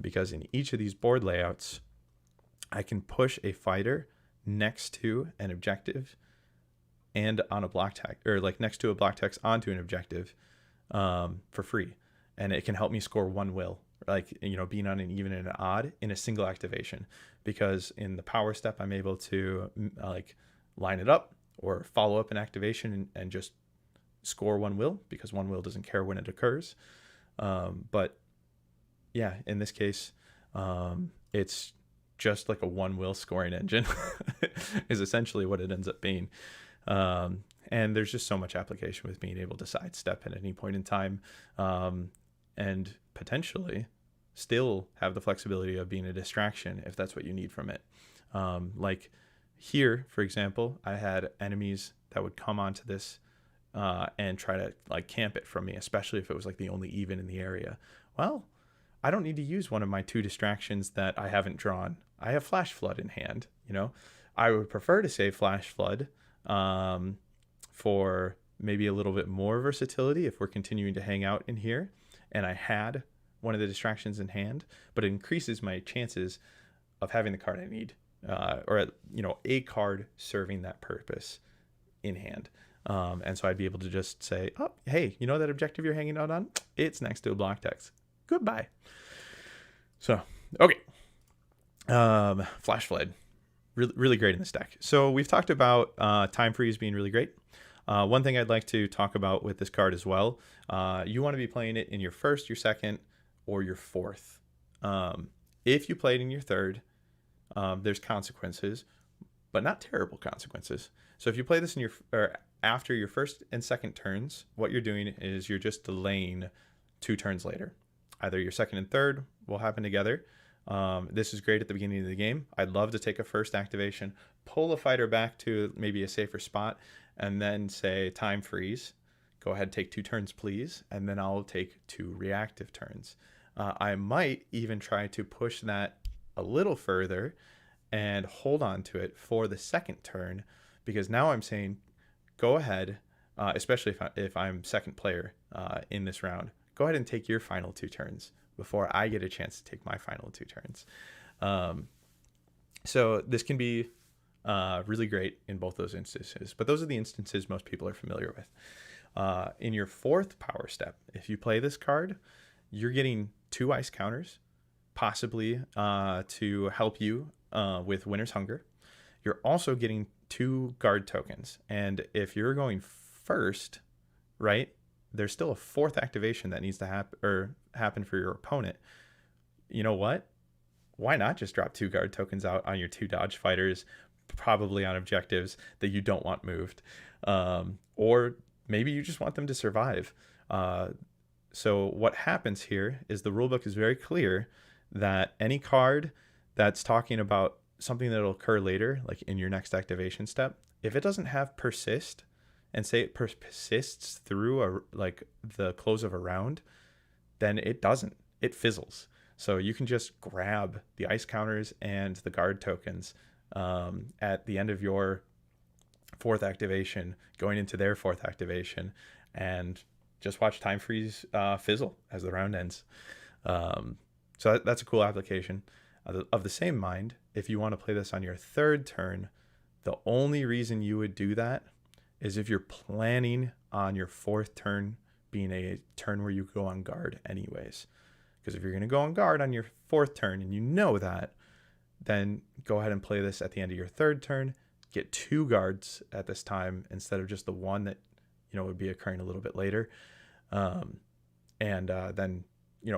Because in each of these board layouts, I can push a fighter next to an objective and on a block text, or like next to a block text onto an objective, for free. And it can help me score 1 will, like, being on an even and an odd in a single activation, because in the power step, I'm able to like line it up or follow up an activation and just score 1 will, because 1 will doesn't care when it occurs. But yeah, in this case, it's just like a 1 will scoring engine is essentially what it ends up being. And there's just so much application with being able to sidestep at any point in time, and potentially still have the flexibility of being a distraction if that's what you need from it. Like here, for example, I had enemies that would come onto this and try to like camp it from me, especially if it was like the only even in the area. Well, I don't need to use one of my 2 distractions that I haven't drawn. I have Flash Flood in hand. I would prefer to save Flash Flood for maybe a little bit more versatility if we're continuing to hang out in here and I had one of the distractions in hand, but it increases my chances of having the card I need, or a card serving that purpose in hand. And so I'd be able to just say, oh, hey, that objective you're hanging out on? It's next to a block text. Goodbye. So, okay. Flash Flood. Really, really great in this deck. So we've talked about time freeze being really great. One thing I'd like to talk about with this card as well, you want to be playing it in your first, your second, or your fourth. If you play it in your third, there's consequences, but not terrible consequences. So if you play this after your first and second turns, what you're doing is you're just delaying 2 turns later. Either your second and third will happen together. This is great at the beginning of the game. I'd love to take a first activation, pull a fighter back to maybe a safer spot, and then say time freeze. Go ahead, take 2 turns, please. And then I'll take 2 reactive turns. I might even try to push that a little further and hold on to it for the second turn, because now I'm saying, go ahead, especially if I'm second player in this round, go ahead and take your final 2 turns before I get a chance to take my final 2 turns. So this can be really great in both those instances, but those are the instances most people are familiar with. In your fourth power step, if you play this card, you're getting 2 ice counters, possibly to help you with Winter's Hunger. You're also getting 2 guard tokens, and if you're going first, right, there's still a 4th activation that needs to happen for your opponent. You know what? Why not just drop 2 guard tokens out on your 2 dodge fighters, probably on objectives that you don't want moved, or maybe you just want them to survive. So what happens here is the rulebook is very clear that any card that's talking about something that will occur later, like in your next activation step, if it doesn't have persist, and say it persists through the close of a round, then it doesn't. It fizzles. So you can just grab the ice counters and the guard tokens at the end of your 4th activation, going into their 4th activation, and just watch time freeze fizzle as the round ends. So that's a cool application. Of the same mind, if you want to play this on your 3rd turn, the only reason you would do that is if you're planning on your 4th turn being a turn where you go on guard anyways. Because if you're going to go on guard on your 4th turn and you know that, then go ahead and play this at the end of your 3rd turn. Get 2 guards at this time instead of just the 1 that would be occurring a little bit later, and then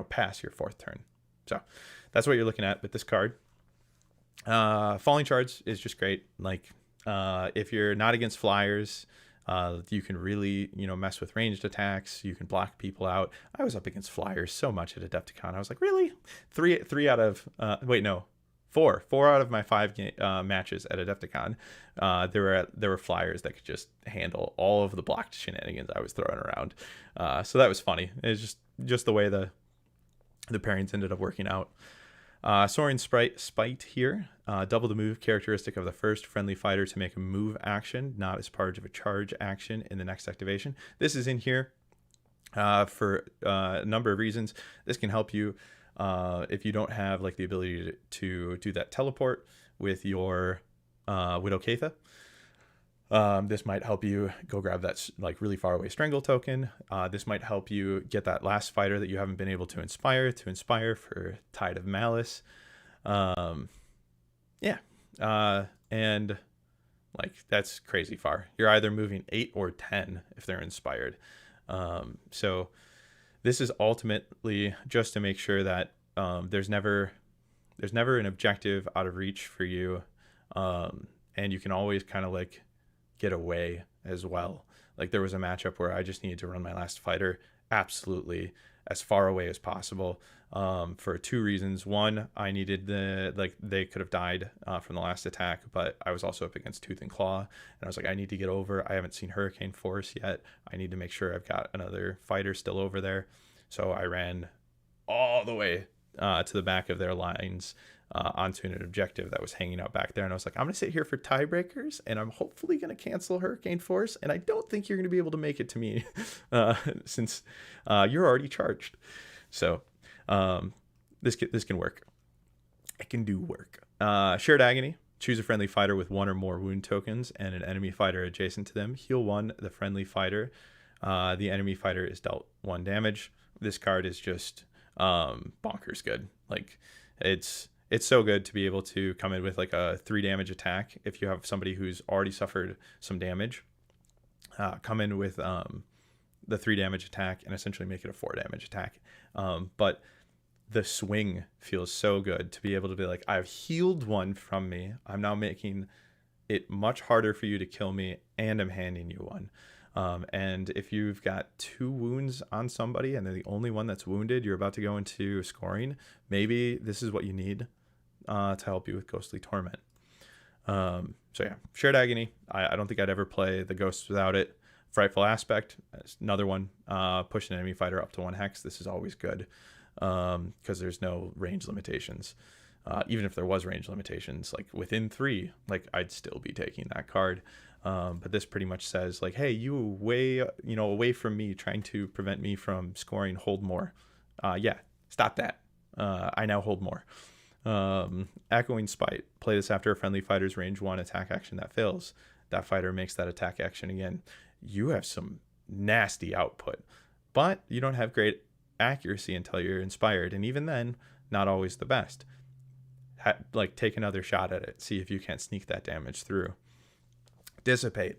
pass your 4th turn. So that's what you're looking at with this card. Falling Shards is just great. Like if you're not against flyers, you can really mess with ranged attacks. You can block people out. I was up against flyers so much at Adepticon. I was like, really? Four out of my 5 matches at Adepticon, there were flyers that could just handle all of the blocked shenanigans I was throwing around. So that was funny. It's just the way the the pairings ended up working out. Soaring Spite here. Double the move characteristic of the first friendly fighter to make a move action, not as part of a charge action in the next activation. This is in here for a number of reasons. This can help you if you don't have like the ability to do that teleport with your Widow Keitha. This might help you go grab that like really far away strangle token. This might help you get that last fighter that you haven't been able to inspire for Tide of Malice. And like that's crazy far. You're either moving 8 or 10 if they're inspired. So this is ultimately just to make sure that there's never an objective out of reach for you, and you can always kind of like get away as well. Like there was a matchup where I just needed to run my last fighter absolutely as far away as possible, for 2 reasons. One, I needed they could have died from the last attack, but I was also up against Tooth and Claw, and I was like, I need to get over. I haven't seen Hurricane Force yet. I need to make sure I've got another fighter still over there. So I ran all the way to the back of their lines onto an objective that was hanging out back there, and I was like, I'm gonna sit here for tiebreakers, and I'm hopefully gonna cancel Hurricane Force, and I don't think you're gonna be able to make it to me since you're already charged. So this can work. It can do work. Shared Agony. Choose a friendly fighter with 1 or more wound tokens and an enemy fighter adjacent to them. Heal 1 the friendly fighter. The enemy fighter is dealt 1 damage. This card is just bonkers good. Like it's so good to be able to come in with like a 3 damage attack if you have somebody who's already suffered some damage. Come in with the 3 damage attack and essentially make it a 4 damage attack. But the swing feels so good to be able to be like, I've healed 1 from me. I'm now making it much harder for you to kill me, and I'm handing you 1. And if you've got 2 wounds on somebody and they're the only one that's wounded, you're about to go into scoring. Maybe this is what you need to help you with Ghostly Torment. So yeah, Shared Agony. I don't think I'd ever play the Ghosts without it. Frightful Aspect, another one. Push an enemy fighter up to 1 hex. This is always good because there's no range limitations. Even if there was range limitations, like within 3, like I'd still be taking that card. But this pretty much says like, hey, you away from me, trying to prevent me from scoring, hold more. Yeah, stop that. I now hold more. Echoing Spite. Play this after a friendly fighter's range 1 attack action that fails. That fighter makes that attack action again. You have some nasty output, but you don't have great accuracy until you're inspired, and even then, not always the best. Like take another shot at it. See if you can't sneak that damage through. Dissipate.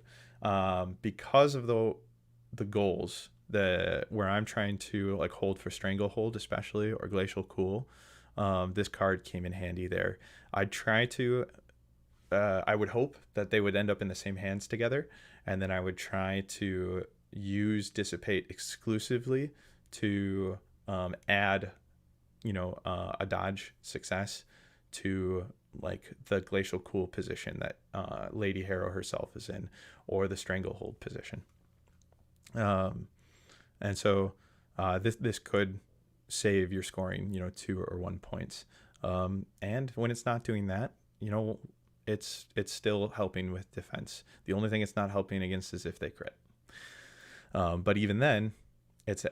Because of the goals where I'm trying to like hold for Stranglehold especially, or Glacial Cool, this card came in handy there. I would hope that they would end up in the same hands together, and then I would try to use Dissipate exclusively to add a dodge success to like the Glacial Cool position that Lady Harrow herself is in, or the Stranglehold position. And so this could save your scoring 2 or 1 points, and when it's not doing that, it's still helping with defense. The only thing it's not helping against is if they crit, but even then it's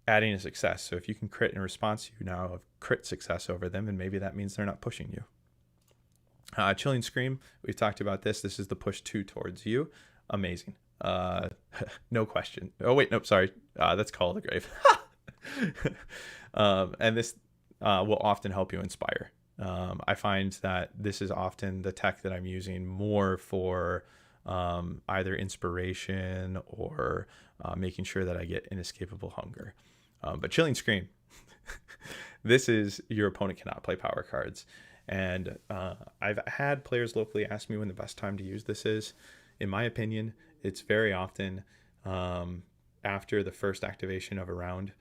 adding a success. So if you can crit in response, you now have crit success over them, and maybe that means they're not pushing you. Chilling Scream, we've talked about this. This is the push 2 towards you. Amazing. No question. Oh wait, nope, sorry. That's Call of the Grave. And this will often help you inspire. I find that this is often the tech that I'm using more for either inspiration or making sure that I get inescapable hunger. But Chilling Scream, this is your opponent cannot play power cards. And I've had players locally ask me when the best time to use this is. In my opinion, it's very often after the first activation of a round,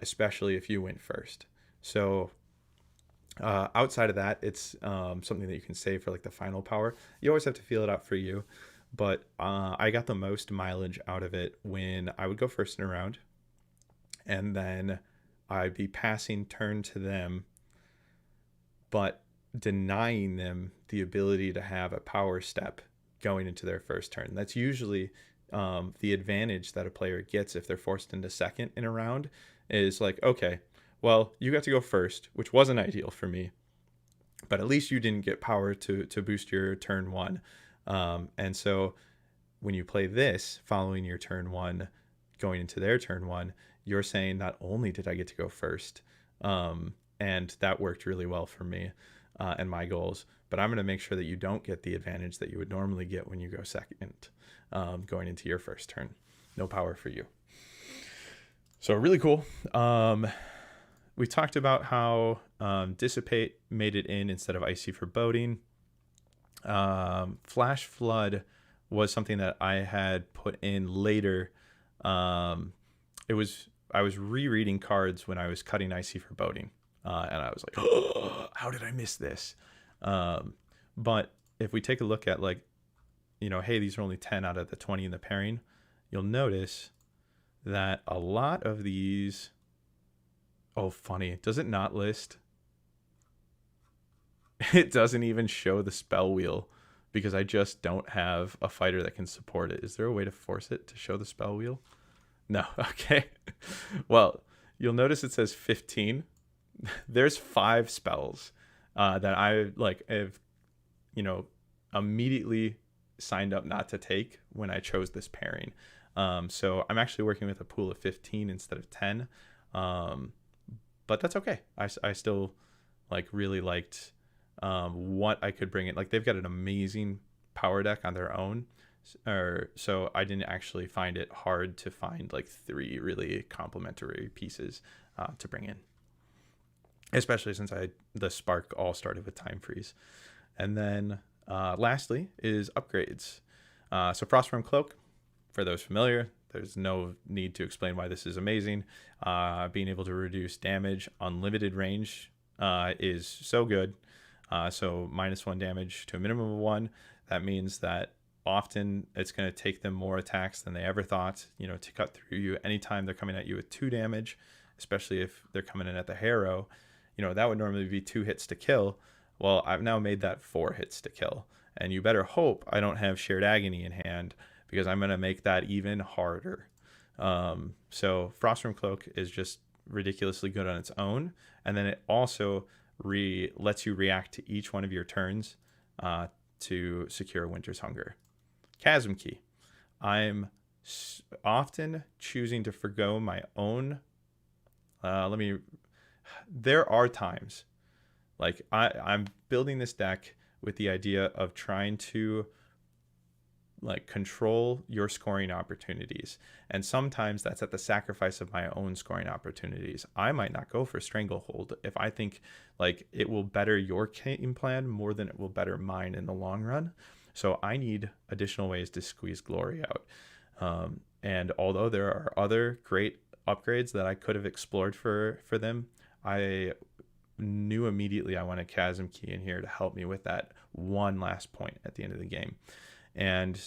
especially if you win first. So outside of that, it's something that you can save for like the final power. You always have to feel it out for you. But I got the most mileage out of it when I would go first in a round, and then I'd be passing turn to them, but denying them the ability to have a power step going into their first turn. That's usually the advantage that a player gets if they're forced into second in a round, is like, okay, well, you got to go first, which wasn't ideal for me, but at least you didn't get power to boost your turn one. And so when you play this following your turn one, going into their turn one, you're saying not only did I get to go first, and that worked really well for me and my goals, but I'm going to make sure that you don't get the advantage that you would normally get when you go second, going into your first turn. No power for you. So really cool. We talked about how Dissipate made it in instead of Icy Foreboding. Flash Flood was something that I had put in later. I was rereading cards when I was cutting Icy Foreboding, and I was like, oh, how did I miss this? But if we take a look at, like, hey, these are only 10 out of the 20 in the pairing, you'll notice that a lot of these, oh, funny, does it not list? It doesn't even show the spell wheel because I just don't have a fighter that can support it. Is there a way to force it to show the spell wheel? No. Okay. Well, you'll notice it says 15. There's 5 spells that I have, immediately signed up not to take when I chose this pairing. So I'm actually working with a pool of 15 instead of 10. But that's okay. I still really liked what I could bring in. Like, they've got an amazing power deck on their own. So I didn't actually find it hard to find 3 really complementary pieces to bring in, especially since the Spark all started with Time Freeze. And then lastly is upgrades. So Frostworm Cloak, for those familiar, there's no need to explain why this is amazing. Being able to reduce damage, unlimited range is so good. So -1 damage to a minimum of 1. That means that often it's going to take them more attacks than they ever thought, to cut through you. Anytime they're coming at you with 2 damage, especially if they're coming in at the Harrow, that would normally be 2 hits to kill. Well, I've now made that 4 hits to kill. And you better hope I don't have Shared Agony in hand, because I'm going to make that even harder. So Frostworm Cloak is just ridiculously good on its own. And then it also lets you react to each one of your turns to secure Winter's Hunger. Chasm Key. I'm often choosing to forgo my own. There are times, I'm building this deck with the idea of trying to control your scoring opportunities, and sometimes that's at the sacrifice of my own scoring opportunities. I might not go for Stranglehold if I think it will better your game plan more than it will better mine in the long run. So I need additional ways to squeeze glory out. And although there are other great upgrades that I could have explored for them, I knew immediately I wanted Chasm Key in here to help me with that one last point at the end of the game. And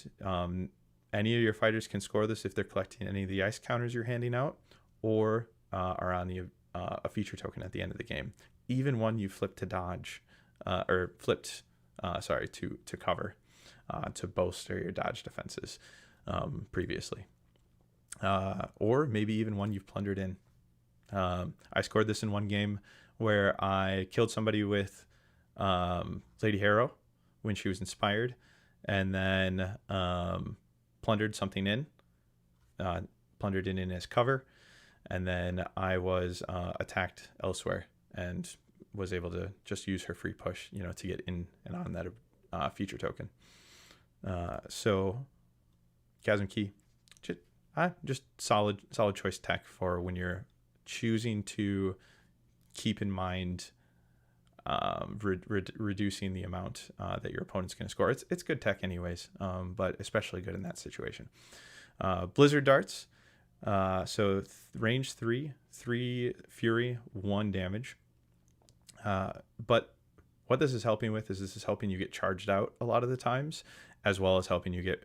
any of your fighters can score this if they're collecting any of the ice counters you're handing out, or are on a feature token at the end of the game. Even one you flipped to dodge, or flipped, to cover, to bolster your dodge defenses previously. Or maybe even one you've plundered in. I scored this in one game where I killed somebody with Lady Harrow when she was inspired, and then plundered something in, plundered it in as cover, and then I was attacked elsewhere and was able to just use her free push, to get in and on that feature token. So Chasm Key, just solid choice tech for when you're choosing to keep in mind reducing the amount that your opponent's going to score. It's good tech anyways, but especially good in that situation. Blizzard Darts. So range 3 fury, 1 damage. But what this is helping with is this is helping you get charged out a lot of the times, as well as helping you get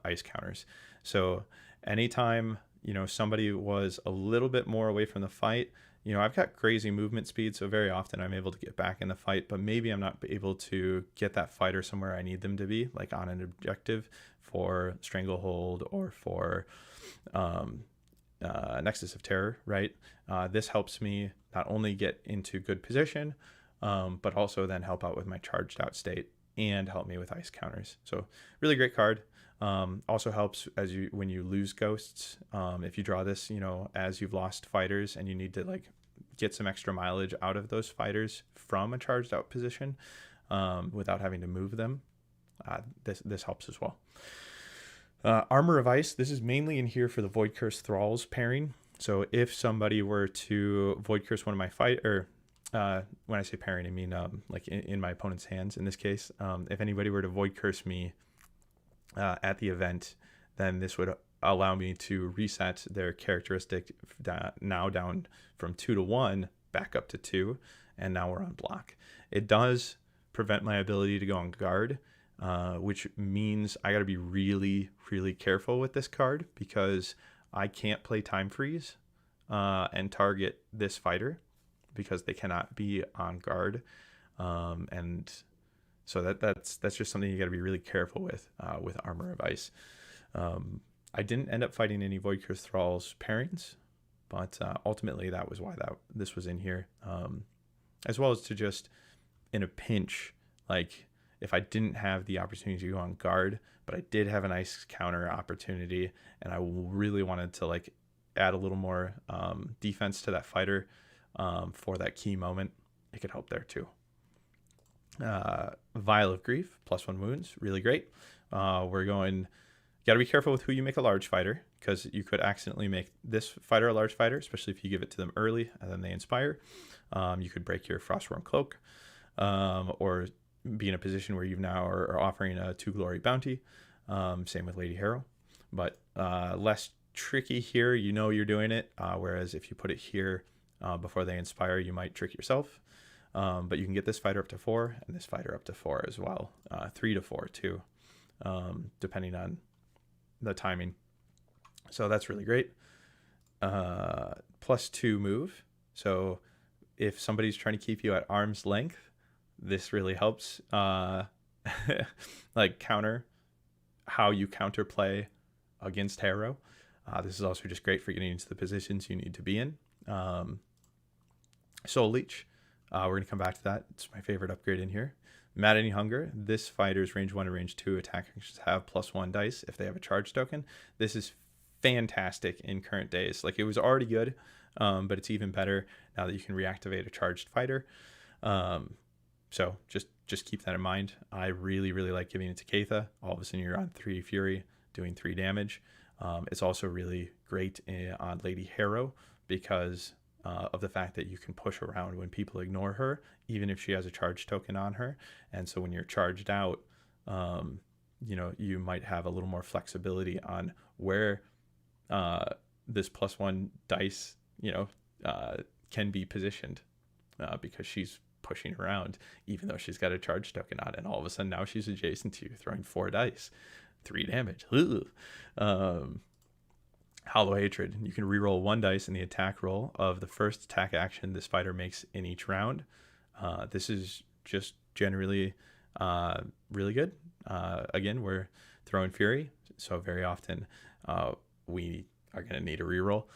ice counters. So anytime somebody was a little bit more away from the fight, I've got crazy movement speed, so very often I'm able to get back in the fight, but maybe I'm not able to get that fighter somewhere I need them to be, like on an objective for Stranglehold or for Nexus of Terror, right? This helps me not only get into good position, but also then help out with my charged out state and help me with ice counters. So really great card. Also helps when you lose ghosts. If you draw this, as you've lost fighters and you need to like get some extra mileage out of those fighters from a charged out position, without having to move them, this helps as well. Armor of Ice. This is mainly in here for the Void Curse Thralls pairing. So if somebody were to Void Curse one of my when I say pairing, I mean like in my opponent's hands in this case. If anybody were to Void Curse me at the event, then this would allow me to reset their characteristic now down from 2 to 1 back up to 2, and now we're on block. It does prevent my ability to go on guard, which means I got to be really, really careful with this card because I can't play Time Freeze and target this fighter because they cannot be on guard, and so that's just something you got to be really careful with Armor of Ice. I didn't end up fighting any Void Curse Thralls pairings, but ultimately that was why this was in here, as well as to just in a pinch, like if I didn't have the opportunity to go on guard, but I did have an ice counter opportunity, and I really wanted to like add a little more defense to that fighter for that key moment, it could help there too. Vial of Grief, +1 wounds, really great. Got to be careful with who you make a large fighter, because you could accidentally make this fighter a large fighter, especially if you give it to them early and then they inspire. You could break your Frostworm Cloak, or be in a position where you've now are offering a 2 glory bounty. Same with Lady Harrow, but less tricky here. You're doing it, whereas if you put it here before they inspire, you might trick yourself. But you can get this fighter up to 4 and this fighter up to 4 as well, 3 to 4 too, depending on the timing. So that's really great. +2 move. So if somebody's trying to keep you at arm's length, this really helps like counter how you counterplay against Harrow. This is also just great for getting into the positions you need to be in. Soul Leech. We're going to come back to that. It's my favorite upgrade in here. Maddening Hunger. This fighter's range 1 and range 2 attack actions have +1 dice if they have a charge token. This is fantastic in current days. Like, it was already good, but it's even better now that you can reactivate a charged fighter. So just keep that in mind. I really, really like giving it to Keitha. All of a sudden you're on 3 Fury doing 3 damage. It's also really great on Lady Harrow because of the fact that you can push around when people ignore her, even if she has a charge token on her. And so when you're charged out, you might have a little more flexibility on where this +1 dice, can be positioned, because she's pushing around, even though she's got a charge token on, and all of a sudden now she's adjacent to you, throwing 4 dice, 3 damage. Hollow Hatred. You can reroll 1 dice in the attack roll of the first attack action this fighter makes in each round. This is just generally really good. Again, we're throwing Fury, so very often we are going to need a reroll.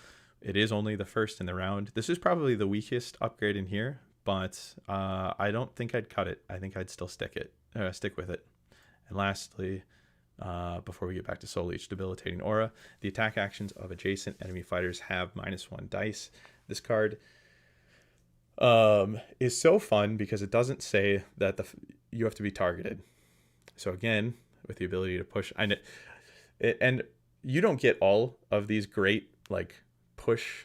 It is only the first in the round. This is probably the weakest upgrade in here, but I don't think I'd cut it. I think I'd still stick with it. And lastly, before we get back to Soul Leech, Debilitating Aura. The attack actions of adjacent enemy fighters have -1 dice. This card is so fun because it doesn't say that you have to be targeted. So again, with the ability to push, and you don't get all of these great like push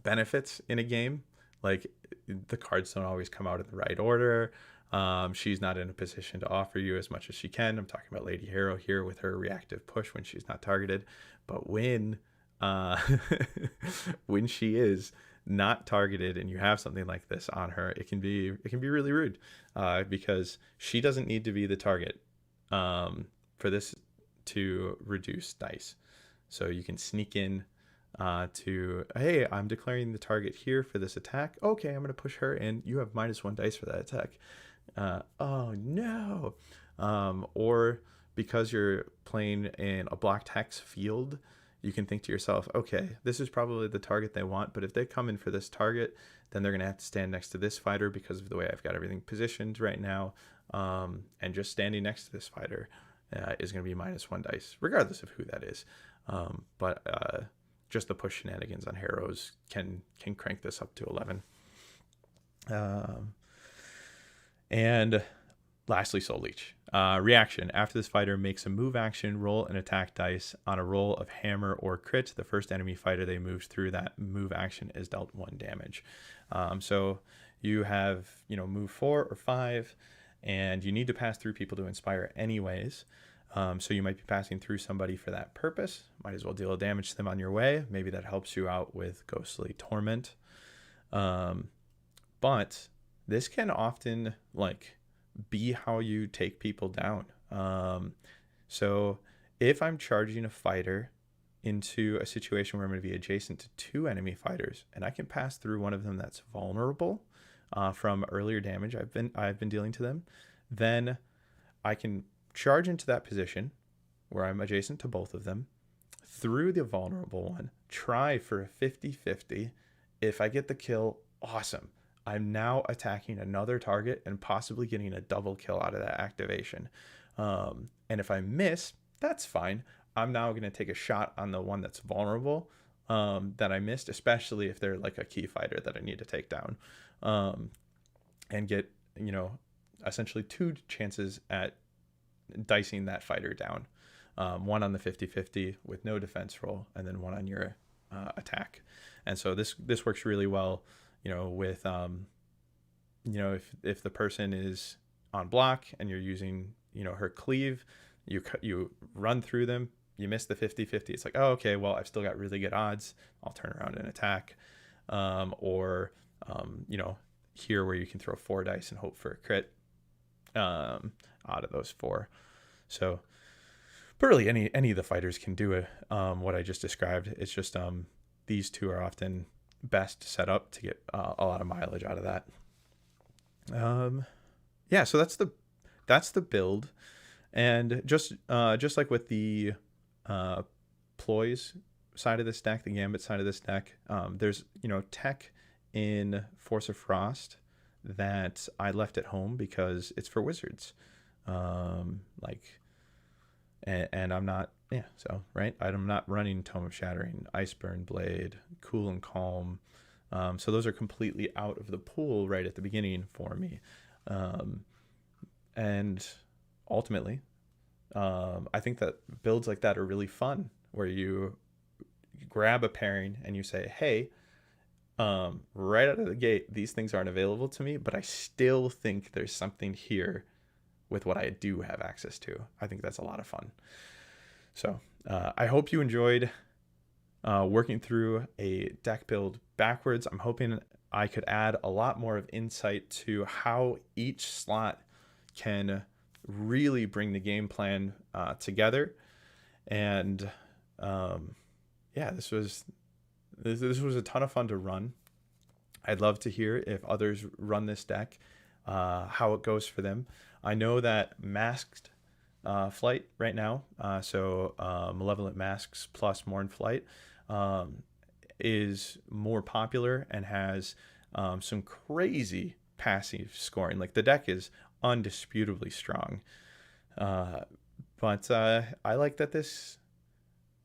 benefits in a game. Like, the cards don't always come out in the right order. She's not in a position to offer you as much as she can. I'm talking about Lady Harrow here with her reactive push when she's not targeted. But when when she is not targeted and you have something like this on her, it can be really rude, because she doesn't need to be the target for this to reduce dice. So you can sneak in to, hey, I'm declaring the target here for this attack. Okay, I'm going to push her in. You have -1 dice for that attack. Oh no. Or because you're playing in a blocked hex field, you can think to yourself, okay, this is probably the target they want, but if they come in for this target, then they're going to have to stand next to this fighter because of the way I've got everything positioned right now. And just standing next to this fighter is going to be -1 dice, regardless of who that is. But just the push shenanigans on Harrows can crank this up to 11. And lastly, Soul Leech. Reaction. After this fighter makes a move action, roll an attack dice. On a roll of hammer or crit, the first enemy fighter they moved through that move action is dealt 1 damage. So you have, move 4 or 5, and you need to pass through people to inspire anyways. So you might be passing through somebody for that purpose. Might as well deal damage to them on your way. Maybe that helps you out with Ghostly Torment. But this can often be how you take people down. So if I'm charging a fighter into a situation where I'm going to be adjacent to 2 enemy fighters, and I can pass through one of them that's vulnerable from earlier damage I've been dealing to them, then I can charge into that position where I'm adjacent to both of them through the vulnerable one, try for a 50-50. If I get the kill, awesome. I'm now attacking another target and possibly getting a double kill out of that activation. And if I miss, that's fine. I'm now going to take a shot on the one that's vulnerable that I missed, especially if they're like a key fighter that I need to take down, and get, essentially 2 chances at dicing that fighter down. One on the 50-50 with no defense roll, and then one on your attack. And so this works really well, with if the person is on block and you're using her cleave, you run through them, you miss the 50-50. It's like, oh, okay, well, I've still got really good odds. I'll turn around and attack. Or here where you can throw 4 dice and hope for a crit out of those 4. So, but really any of the fighters can do it. What I just described. It's just these 2 are often best set up to get a lot of mileage out of that. So that's the build. And just like with the ploys side of this deck, the gambit side of this deck, there's tech in Force of Frost that I left at home because it's for wizards. And I'm not, right? I'm not running Tome of Shattering, Iceburn Blade, Cool and Calm. So those are completely out of the pool right at the beginning for me. And ultimately, I think that builds like that are really fun, where you grab a pairing and you say, hey, right out of the gate, these things aren't available to me, but I still think there's something here with what I do have access to. I think that's a lot of fun. So I hope you enjoyed working through a deck build backwards. I'm hoping I could add a lot more of insight to how each slot can really bring the game plan together. And this was a ton of fun to run. I'd love to hear if others run this deck, how it goes for them. I know that Masked Flight right now, Malevolent Masks plus Mournflight, is more popular and has some crazy passive scoring. Like, the deck is undisputably strong, but I like that this.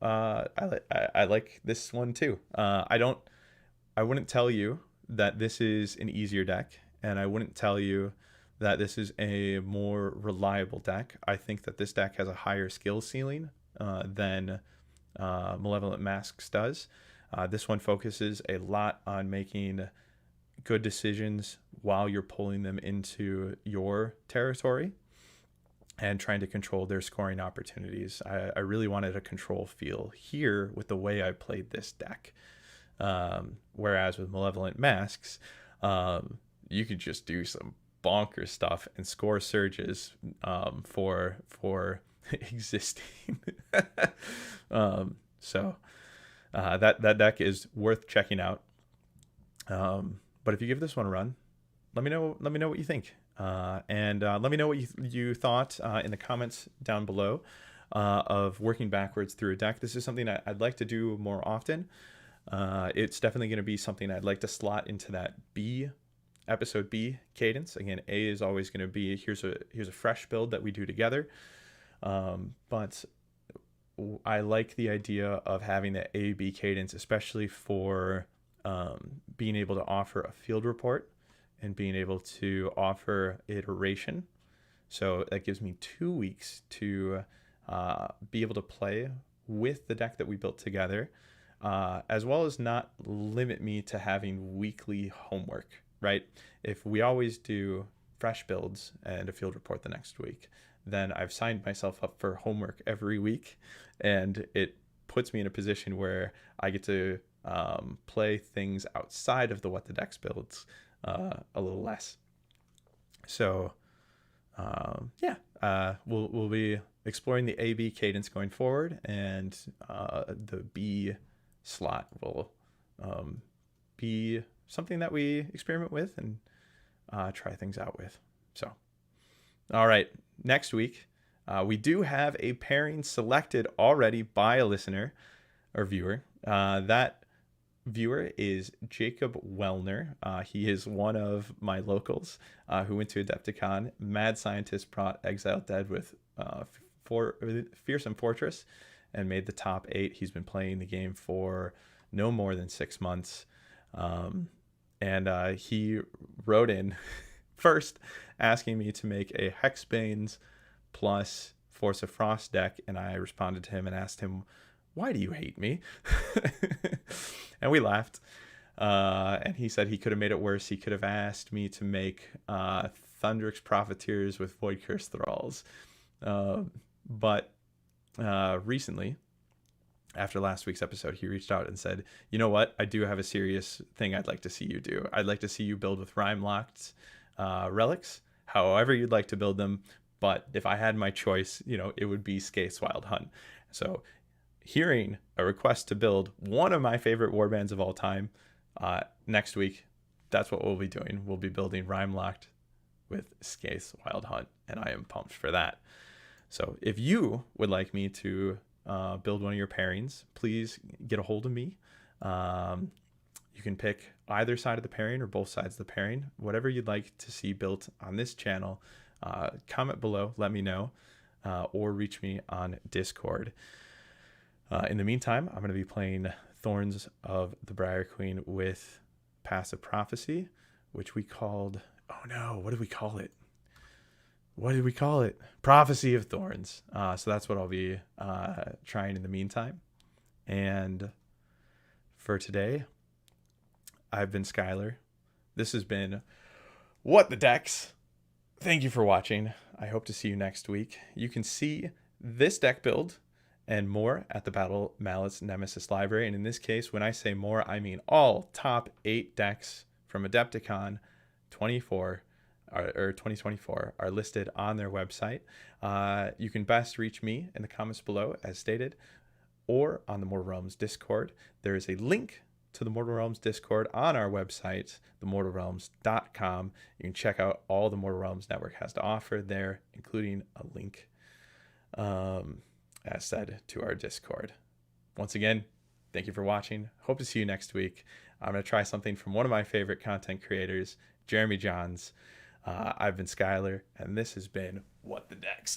I like this one too. I wouldn't tell you that this is an easier deck, and I wouldn't tell you that this is a more reliable deck. I think that this deck has a higher skill ceiling than Malevolent Masks does. This one focuses a lot on making good decisions while you're pulling them into your territory and trying to control their scoring opportunities. I really wanted a control feel here with the way I played this deck. Whereas with Malevolent Masks, you could just do some bonkers stuff and score surges for existing So that deck is worth checking out. But if you give this one a run, let me know what you think, and let me know what you thought in the comments down below of working backwards through a deck. This is something I'd like to do more often. It's definitely going to be something I'd like to slot into that episode B cadence. Again, A is always going to be here's a fresh build that we do together, but I like the idea of having the A-B cadence, especially for being able to offer a field report and being able to offer iteration. So that gives me 2 weeks to be able to play with the deck that we built together, as well as not limit me to having weekly homework, right? If we always do fresh builds and a field report the next week, then I've signed myself up for homework every week, and it puts me in a position where I get to play things outside of the What the Decks builds a little less. So we'll be exploring the A-B cadence going forward, and the B slot will be something that we experiment with and try things out with. So, all right, next week we do have a pairing selected already by a listener or viewer. That viewer is Jacob Wellner. He is one of my locals who went to Adepticon. Mad Scientist brought Exiled Dead with Fearsome Fortress and made the top 8. He's been playing the game for no more than 6 months. And he wrote in first asking me to make a Hexbane's plus Force of Frost deck, and I responded to him and asked him, why do you hate me? And we laughed. And he said he could have made it worse. He could have asked me to make Thundrix Profiteers with Void Curse Thralls. But recently, after last week's episode, he reached out and said, you know what? I do have a serious thing I'd like to see you do. I'd like to see you build with Rime-Locked relics, however you'd like to build them. But if I had my choice, it would be Skaith's Wild Hunt. So hearing a request to build one of my favorite warbands of all time next week, that's what we'll be doing. We'll be building Rime-Locked with Skaith's Wild Hunt, and I am pumped for that. So if you would like me to build one of your pairings, please get a hold of me. You can pick either side of the pairing or both sides of the pairing, whatever you'd like to see built on this channel. Comment below, let me know, or reach me on Discord. In the meantime, I'm going to be playing Thorns of the Briar Queen with Passive Prophecy, which we called, what did we call it? Prophecy of Thorns. So that's what I'll be trying in the meantime. And for today, I've been Skylar. This has been What the Decks. Thank you for watching. I hope to see you next week. You can see this deck build and more at the Battle Mallets Nemesis Library. And in this case, when I say more, I mean all top 8 decks from Adepticon 2024 are listed on their website. You can best reach me in the comments below, as stated, or on the Mortal Realms Discord. There is a link to the Mortal Realms Discord on our website, themortalrealms.com. You can check out all the Mortal Realms Network has to offer there, including a link, as said, to our Discord. Once again, thank you for watching. Hope to see you next week. I'm going to try something from one of my favorite content creators, Jeremy Johns. I've been Skylar, and this has been What the Decks.